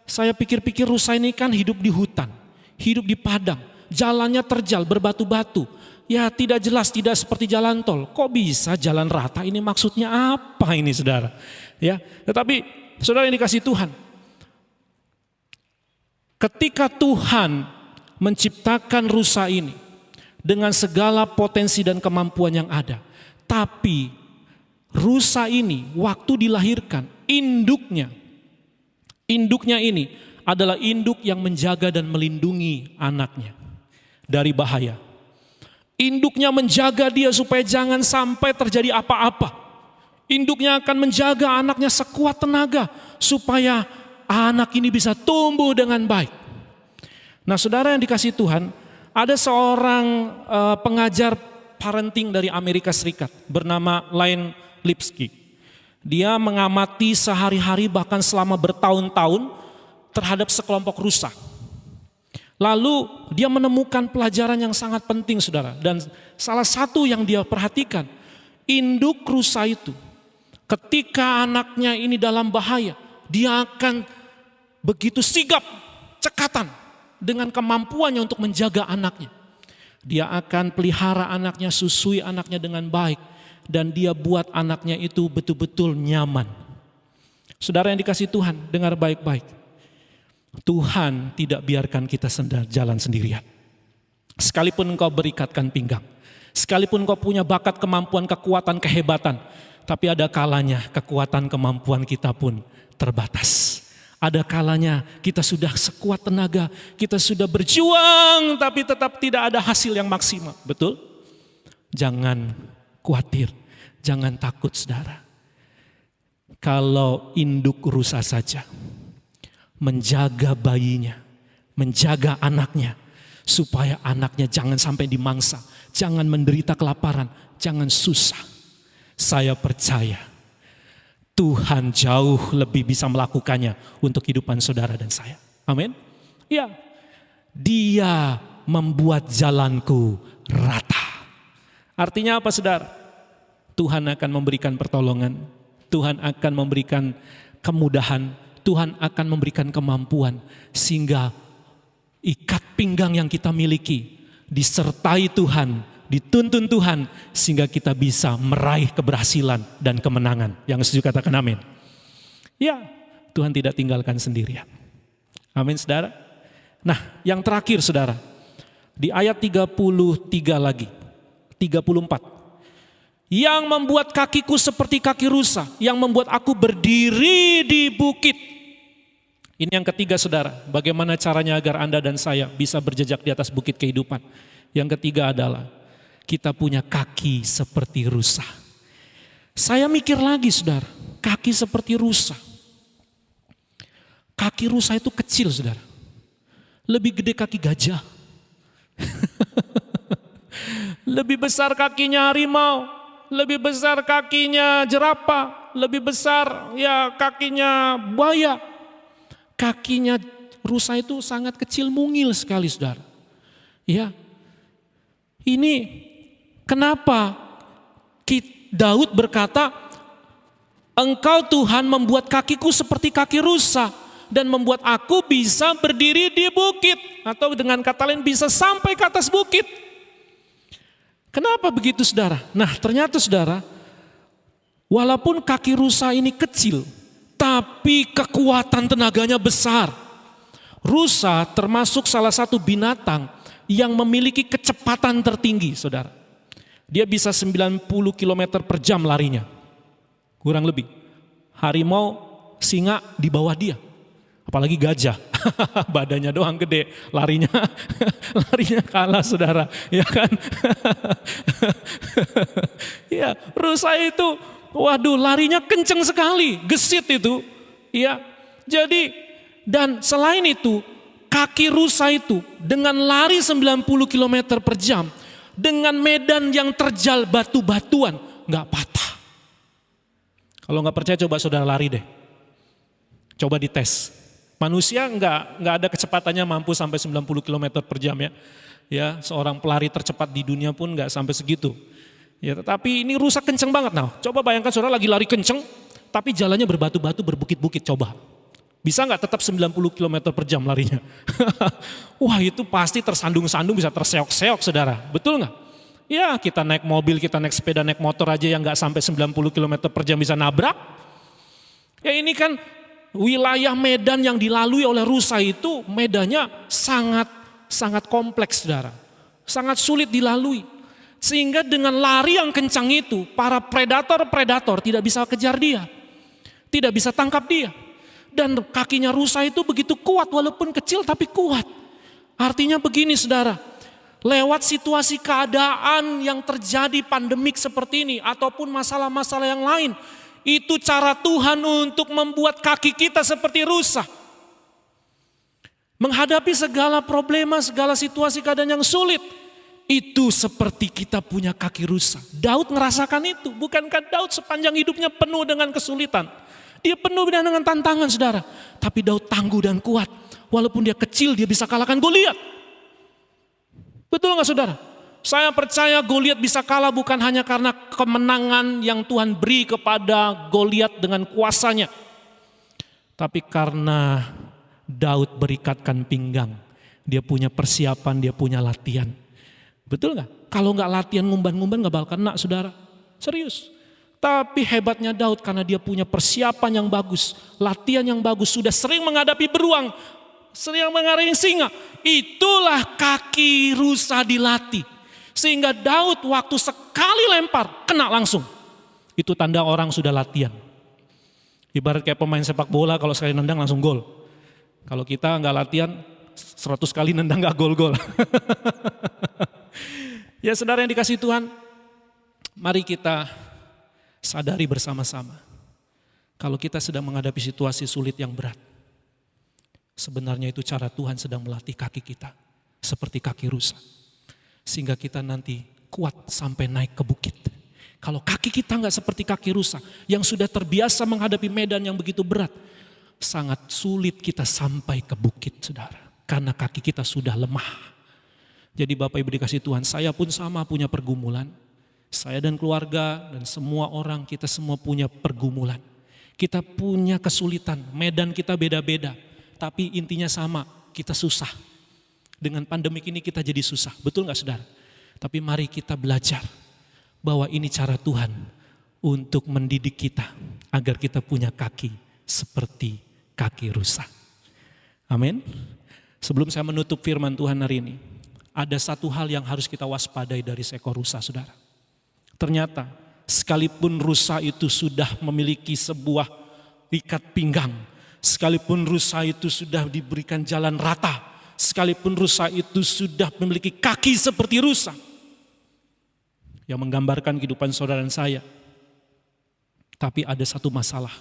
Saya pikir-pikir rusa ini kan hidup di hutan, hidup di padang, jalannya terjal berbatu-batu. Ya tidak jelas, tidak seperti jalan tol. Kok bisa jalan rata? Ini maksudnya apa ini saudara? Ya, tetapi saudara yang dikasihi Tuhan, ketika Tuhan menciptakan rusa ini dengan segala potensi dan kemampuan yang ada, tapi rusa ini waktu dilahirkan, induknya ini adalah induk yang menjaga dan melindungi anaknya dari bahaya. Induknya menjaga dia supaya jangan sampai terjadi apa-apa. Induknya akan menjaga anaknya sekuat tenaga supaya anak ini bisa tumbuh dengan baik. Nah saudara yang dikasihi Tuhan, ada seorang pengajar parenting dari Amerika Serikat bernama Lane Lipsky. Dia mengamati sehari-hari bahkan selama bertahun-tahun terhadap sekelompok rusa. Lalu dia menemukan pelajaran yang sangat penting saudara. Dan salah satu yang dia perhatikan, induk rusa itu ketika anaknya ini dalam bahaya, dia akan begitu sigap, cekatan dengan kemampuannya untuk menjaga anaknya. Dia akan pelihara anaknya, susui anaknya dengan baik. Dan dia buat anaknya itu betul-betul nyaman. Saudara yang dikasihi Tuhan, dengar baik-baik. Tuhan tidak biarkan kita jalan sendirian. Sekalipun engkau berikatkan pinggang, sekalipun engkau punya bakat, kemampuan, kekuatan, kehebatan, tapi ada kalanya kekuatan kemampuan kita pun terbatas. Ada kalanya kita sudah sekuat tenaga, kita sudah berjuang tapi tetap tidak ada hasil yang maksimal. Betul? Jangan khawatir, jangan takut saudara. Kalau induk rusa saja menjaga bayinya, menjaga anaknya, supaya anaknya jangan sampai dimangsa, jangan menderita kelaparan, jangan susah. Saya percaya Tuhan jauh lebih bisa melakukannya untuk kehidupan saudara dan saya. Amin. Ya, Dia membuat jalanku rata. Artinya apa saudara? Tuhan akan memberikan pertolongan, Tuhan akan memberikan kemudahan, Tuhan akan memberikan kemampuan sehingga ikat pinggang yang kita miliki disertai Tuhan, dituntun Tuhan sehingga kita bisa meraih keberhasilan dan kemenangan. Yang setuju katakan amin. Ya, Tuhan tidak tinggalkan sendirian. Amin saudara. Nah yang terakhir saudara, di ayat 33 lagi, 34. Yang membuat kakiku seperti kaki rusa, yang membuat aku berdiri di bukit. Ini yang ketiga saudara, bagaimana caranya agar Anda dan saya bisa berjejak di atas bukit kehidupan. Yang ketiga adalah kita punya kaki seperti rusa. Saya mikir lagi saudara, kaki seperti rusa. Kaki rusa itu kecil saudara, lebih gede kaki gajah. Lebih besar kakinya harimau, lebih besar kakinya jerapah, lebih besar ya kakinya buaya. Kakinya rusa itu sangat kecil, mungil sekali saudara. Ya, ini kenapa Daud berkata, Engkau Tuhan membuat kakiku seperti kaki rusa dan membuat aku bisa berdiri di bukit, atau dengan kata lain bisa sampai ke atas bukit. Kenapa begitu saudara? Nah ternyata saudara, walaupun kaki rusa ini kecil, tapi kekuatan tenaganya besar. Rusa termasuk salah satu binatang yang memiliki kecepatan tertinggi saudara. Dia bisa 90 km per jam larinya, kurang lebih. Harimau, singa di bawah dia. Apalagi gajah, badannya doang gede, larinya kalah saudara, ya kan? Ya, rusa itu, waduh, larinya kenceng sekali, gesit itu, ya. Jadi, dan selain itu, kaki rusa itu dengan lari 90 km per jam, dengan medan yang terjal batu-batuan, nggak patah. Kalau nggak percaya coba saudara lari deh, coba dites. Manusia nggak ada kecepatannya mampu sampai 90 km per jam ya. Ya, seorang pelari tercepat di dunia pun nggak sampai segitu. Ya, tetapi ini rusa kenceng banget. Nah, coba bayangkan saudara lagi lari kenceng, tapi jalannya berbatu-batu, berbukit-bukit, coba. Bisa nggak tetap 90 km per jam larinya? Wah itu pasti tersandung-sandung, bisa terseok-seok saudara. Betul nggak? Ya kita naik mobil, kita naik sepeda, naik motor aja yang nggak sampai 90 km per jam bisa nabrak. Ya ini kan wilayah medan yang dilalui oleh rusa itu medannya sangat kompleks saudara. Sangat sulit dilalui. Sehingga dengan lari yang kencang itu para predator tidak bisa kejar dia. Tidak bisa tangkap dia. Dan kakinya rusa itu begitu kuat walaupun kecil tapi kuat. Artinya begini saudara. Lewat situasi keadaan yang terjadi pandemik seperti ini ataupun masalah-masalah yang lain. Itu cara Tuhan untuk membuat kaki kita seperti rusa. Menghadapi segala problema, segala situasi keadaan yang sulit. Itu seperti kita punya kaki rusa. Daud merasakan itu. Bukankah Daud sepanjang hidupnya penuh dengan kesulitan? Dia penuh dengan tantangan saudara. Tapi Daud tangguh dan kuat. Walaupun dia kecil dia bisa kalahkan Goliat. Betul nggak saudara? Saya percaya Goliat bisa kalah bukan hanya karena kemenangan yang Tuhan beri kepada Goliat dengan kuasanya. Tapi karena Daud berikatkan pinggang. Dia punya persiapan, dia punya latihan. Betul nggak? Kalau nggak latihan ngumban-ngumban nggak bakal kena saudara. Serius. Tapi hebatnya Daud karena dia punya persiapan yang bagus. Latihan yang bagus. Sudah sering menghadapi beruang. Sering menghadapi singa. Itulah kaki rusa dilatih. Sehingga Daud waktu sekali lempar kena langsung. Itu tanda orang sudah latihan. Ibarat kayak pemain sepak bola kalau sekali nendang langsung gol. Kalau kita nggak latihan 100 kali nendang nggak gol-gol. Ya saudara yang dikasihi Tuhan, mari kita sadari bersama-sama. Kalau kita sedang menghadapi situasi sulit yang berat, sebenarnya itu cara Tuhan sedang melatih kaki kita. Seperti kaki rusa. Sehingga kita nanti kuat sampai naik ke bukit. Kalau kaki kita nggak seperti kaki rusa, yang sudah terbiasa menghadapi medan yang begitu berat, sangat sulit kita sampai ke bukit saudara. Karena kaki kita sudah lemah. Jadi Bapak Ibu dikasih Tuhan, saya pun sama punya pergumulan. Saya dan keluarga dan semua orang kita semua punya pergumulan. Kita punya kesulitan, medan kita beda-beda. Tapi intinya sama, kita susah. Dengan pandemik ini kita jadi susah, betul gak saudara? Tapi mari kita belajar bahwa ini cara Tuhan untuk mendidik kita. Agar kita punya kaki seperti kaki rusa. Amin. Sebelum saya menutup firman Tuhan hari ini. Ada satu hal yang harus kita waspadai dari seekor rusa saudara. Ternyata sekalipun rusa itu sudah memiliki sebuah ikat pinggang. Sekalipun rusa itu sudah diberikan jalan rata. Sekalipun rusa itu sudah memiliki kaki seperti rusa. Yang menggambarkan kehidupan saudara dan saya. Tapi ada satu masalah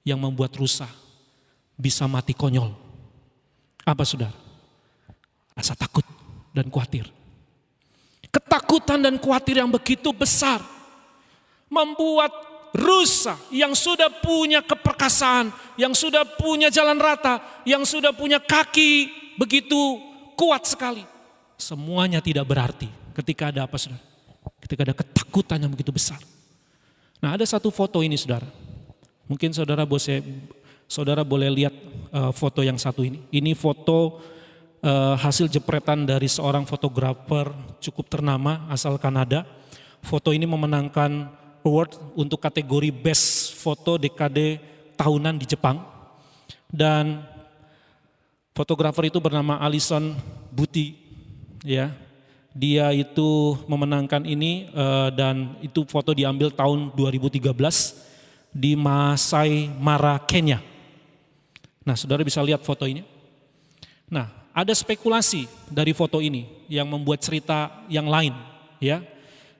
yang membuat rusa bisa mati konyol. Apa saudara? Rasa takut dan khawatir. Ketakutan dan khawatir yang begitu besar membuat rusa yang sudah punya keperkasaan, yang sudah punya jalan rata, yang sudah punya kaki begitu kuat sekali. Semuanya tidak berarti ketika ada apa saudara? Ketika ada ketakutan yang begitu besar. Nah ada satu foto ini saudara. Mungkin saudara boleh lihat foto yang satu ini. Ini foto hasil jepretan dari seorang fotografer cukup ternama asal Kanada. Foto ini memenangkan award untuk kategori best foto dekade tahunan di Jepang. Dan fotografer itu bernama Alison Buti. Ya, dia itu memenangkan ini dan itu foto diambil tahun 2013 di Masai Mara, Kenya. Nah, saudara bisa lihat foto ini. Nah, ada spekulasi dari foto ini yang membuat cerita yang lain, ya.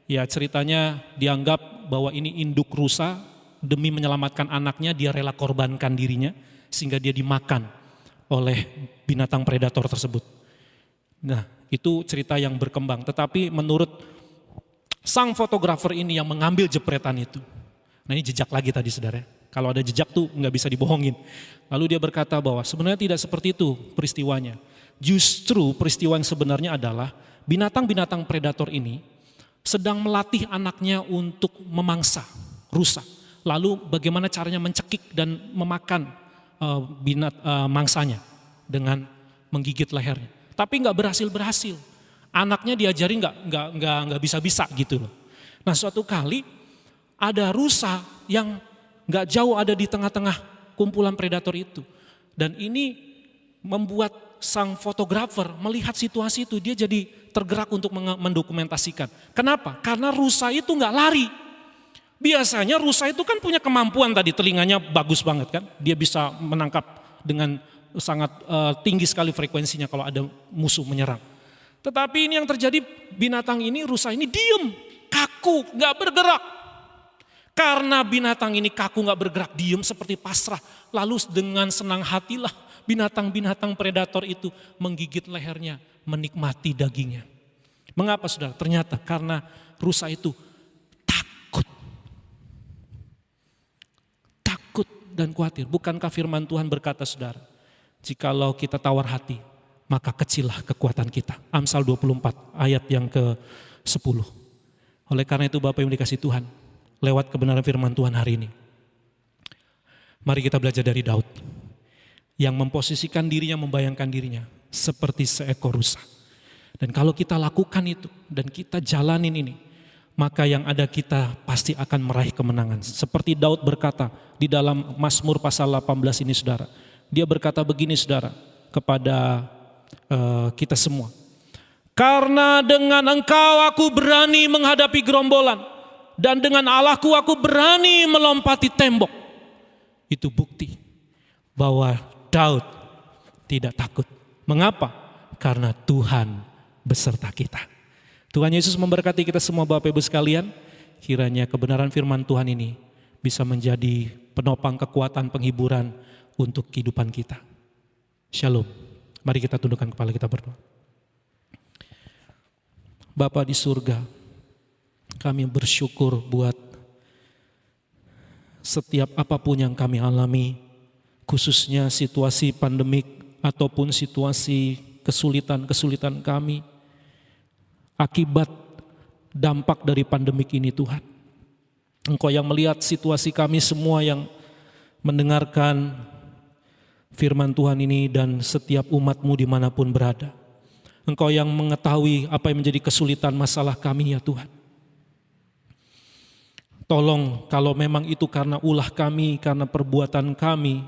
Ya, ceritanya dianggap bahwa ini induk rusa demi menyelamatkan anaknya dia rela korbankan dirinya sehingga dia dimakan oleh binatang predator tersebut. Nah, itu cerita yang berkembang. Tetapi menurut sang fotografer ini yang mengambil jepretan itu. Nah, ini jejak lagi tadi saudara. Kalau ada jejak tuh nggak bisa dibohongin. Lalu dia berkata bahwa sebenarnya tidak seperti itu peristiwanya. Justru peristiwa yang sebenarnya adalah binatang-binatang predator ini sedang melatih anaknya untuk memangsa rusa. Lalu bagaimana caranya mencekik dan memakan mangsanya dengan menggigit lehernya. Tapi nggak berhasil. Anaknya diajari nggak bisa gitu loh. Nah suatu kali ada rusa yang nggak jauh ada di tengah-tengah kumpulan predator itu. Dan ini membuat sang fotografer melihat situasi itu, dia jadi tergerak untuk mendokumentasikan. Kenapa? Karena rusa itu nggak lari. Biasanya rusa itu kan punya kemampuan tadi, telinganya bagus banget kan. Dia bisa menangkap dengan sangat tinggi sekali frekuensinya kalau ada musuh menyerang. Tetapi ini yang terjadi, binatang ini, rusa ini diem, kaku, gak bergerak. Karena binatang ini kaku gak bergerak, diem seperti pasrah. Lalu dengan senang hatilah binatang-binatang predator itu menggigit lehernya, menikmati dagingnya. Mengapa saudara? Ternyata karena rusa itu takut dan khawatir. Bukankah firman Tuhan berkata saudara, jikalau kita tawar hati, maka kecillah kekuatan kita. Amsal 24 ayat yang ke-10. Oleh karena itu Bapak yang dikasihi Tuhan, lewat kebenaran firman Tuhan hari ini, mari kita belajar dari Daud yang memposisikan dirinya, membayangkan dirinya seperti seekor rusa. Dan kalau kita lakukan itu dan kita jalanin ini, maka yang ada kita pasti akan meraih kemenangan. Seperti Daud berkata di dalam Mazmur pasal 18 ini saudara. Dia berkata begini saudara kepada kita semua. Karena dengan Engkau aku berani menghadapi gerombolan, dan dengan Allahku aku berani melompati tembok. Itu bukti bahwa Daud tidak takut. Mengapa? Karena Tuhan beserta kita. Tuhan Yesus memberkati kita semua Bapak Ibu sekalian. Kiranya kebenaran firman Tuhan ini bisa menjadi penopang kekuatan, penghiburan untuk kehidupan kita. Shalom. Mari kita tundukkan kepala, kita berdoa. Bapa di surga, kami bersyukur buat setiap apapun yang kami alami, khususnya situasi pandemik ataupun situasi kesulitan-kesulitan kami, akibat dampak dari pandemik ini Tuhan. Engkau yang melihat situasi kami semua yang mendengarkan firman Tuhan ini dan setiap umat-Mu dimanapun berada. Engkau yang mengetahui apa yang menjadi kesulitan masalah kami ya Tuhan. Tolong kalau memang itu karena ulah kami, karena perbuatan kami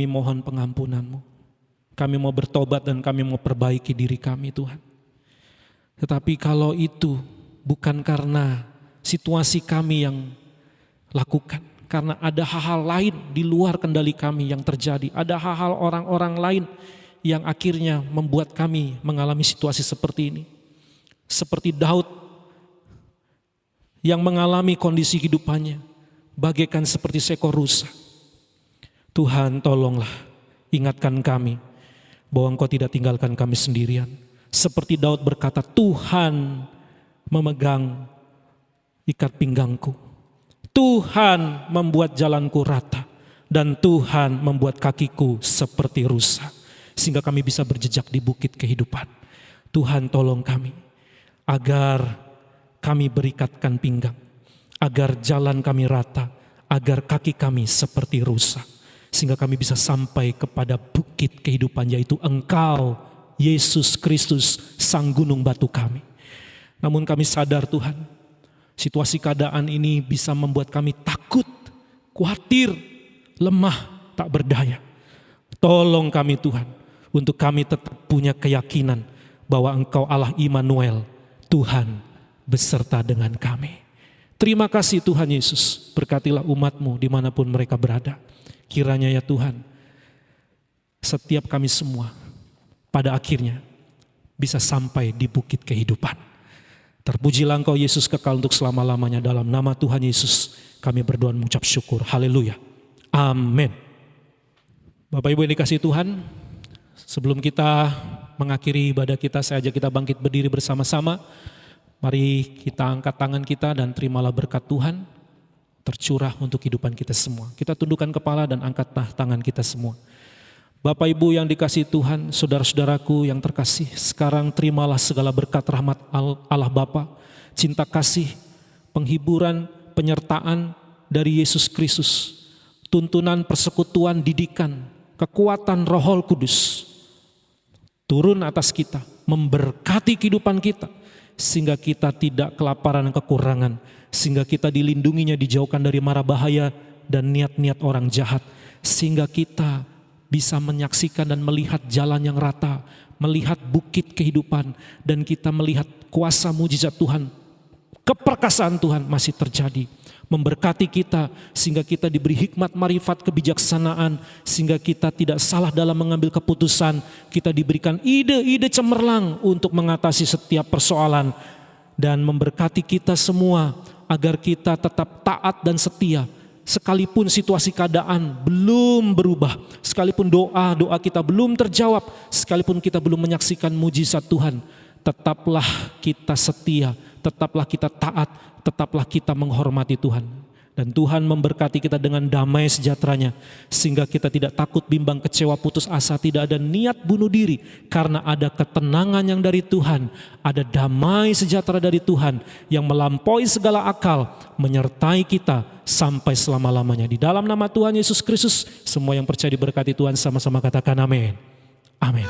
mohon pengampunan-Mu. Kami mau bertobat dan kami mau perbaiki diri kami Tuhan. Tetapi kalau itu bukan karena situasi kami yang lakukan, karena ada hal-hal lain di luar kendali kami yang terjadi. Ada hal-hal orang-orang lain yang akhirnya membuat kami mengalami situasi seperti ini. Seperti Daud yang mengalami kondisi kehidupannya bagaikan seperti seekor rusa. Tuhan tolonglah ingatkan kami bahwa Engkau tidak tinggalkan kami sendirian. Seperti Daud berkata, Tuhan memegang ikat pinggangku. Tuhan membuat jalanku rata dan Tuhan membuat kakiku seperti rusa sehingga kami bisa berjejak di bukit kehidupan. Tuhan tolong kami agar kami berikatkan pinggang, agar jalan kami rata, agar kaki kami seperti rusa sehingga kami bisa sampai kepada bukit kehidupan, yaitu Engkau Yesus Kristus sang gunung batu kami. Namun kami sadar Tuhan, situasi keadaan ini bisa membuat kami takut, khawatir, lemah, tak berdaya. Tolong kami Tuhan, untuk kami tetap punya keyakinan bahwa Engkau Allah Immanuel, Tuhan beserta dengan kami. Terima kasih Tuhan Yesus, berkatilah umat-Mu dimanapun mereka berada. Kiranya ya Tuhan, setiap kami semua pada akhirnya bisa sampai di bukit kehidupan. Terpujilah Engkau Yesus kekal untuk selama-lamanya. Dalam nama Tuhan Yesus kami berdoa mengucap syukur. Haleluya. Amin. Bapak Ibu yang dikasihi Tuhan, sebelum kita mengakhiri ibadah kita, saya ajak kita bangkit berdiri bersama-sama. Mari kita angkat tangan kita dan terimalah berkat Tuhan tercurah untuk kehidupan kita semua. Kita tundukkan kepala dan angkatlah tangan kita semua. Bapak Ibu yang dikasihi Tuhan, saudara-saudaraku yang terkasih, sekarang terimalah segala berkat rahmat Allah Bapa, cinta kasih, penghiburan, penyertaan dari Yesus Kristus, tuntunan persekutuan, didikan, kekuatan Roh Kudus turun atas kita, memberkati kehidupan kita, sehingga kita tidak kelaparan dan kekurangan, sehingga kita dilindunginya, dijauhkan dari mara bahaya dan niat-niat orang jahat, sehingga kita bisa menyaksikan dan melihat jalan yang rata, melihat bukit kehidupan, dan kita melihat kuasa mujizat Tuhan, keperkasaan Tuhan masih terjadi. Memberkati kita sehingga kita diberi hikmat, marifat, kebijaksanaan, sehingga kita tidak salah dalam mengambil keputusan. Kita diberikan ide-ide cemerlang untuk mengatasi setiap persoalan, dan memberkati kita semua agar kita tetap taat dan setia. Sekalipun situasi keadaan belum berubah, sekalipun doa kita belum terjawab, sekalipun kita belum menyaksikan mujizat Tuhan, tetaplah kita setia, tetaplah kita taat, tetaplah kita menghormati Tuhan. Dan Tuhan memberkati kita dengan damai sejahteranya, sehingga kita tidak takut, bimbang, kecewa, putus asa, tidak ada niat bunuh diri, karena ada ketenangan yang dari Tuhan, ada damai sejahtera dari Tuhan yang melampaui segala akal, menyertai kita sampai selama-lamanya. Di dalam nama Tuhan Yesus Kristus, semua yang percaya diberkati Tuhan sama-sama katakan amin. Amin.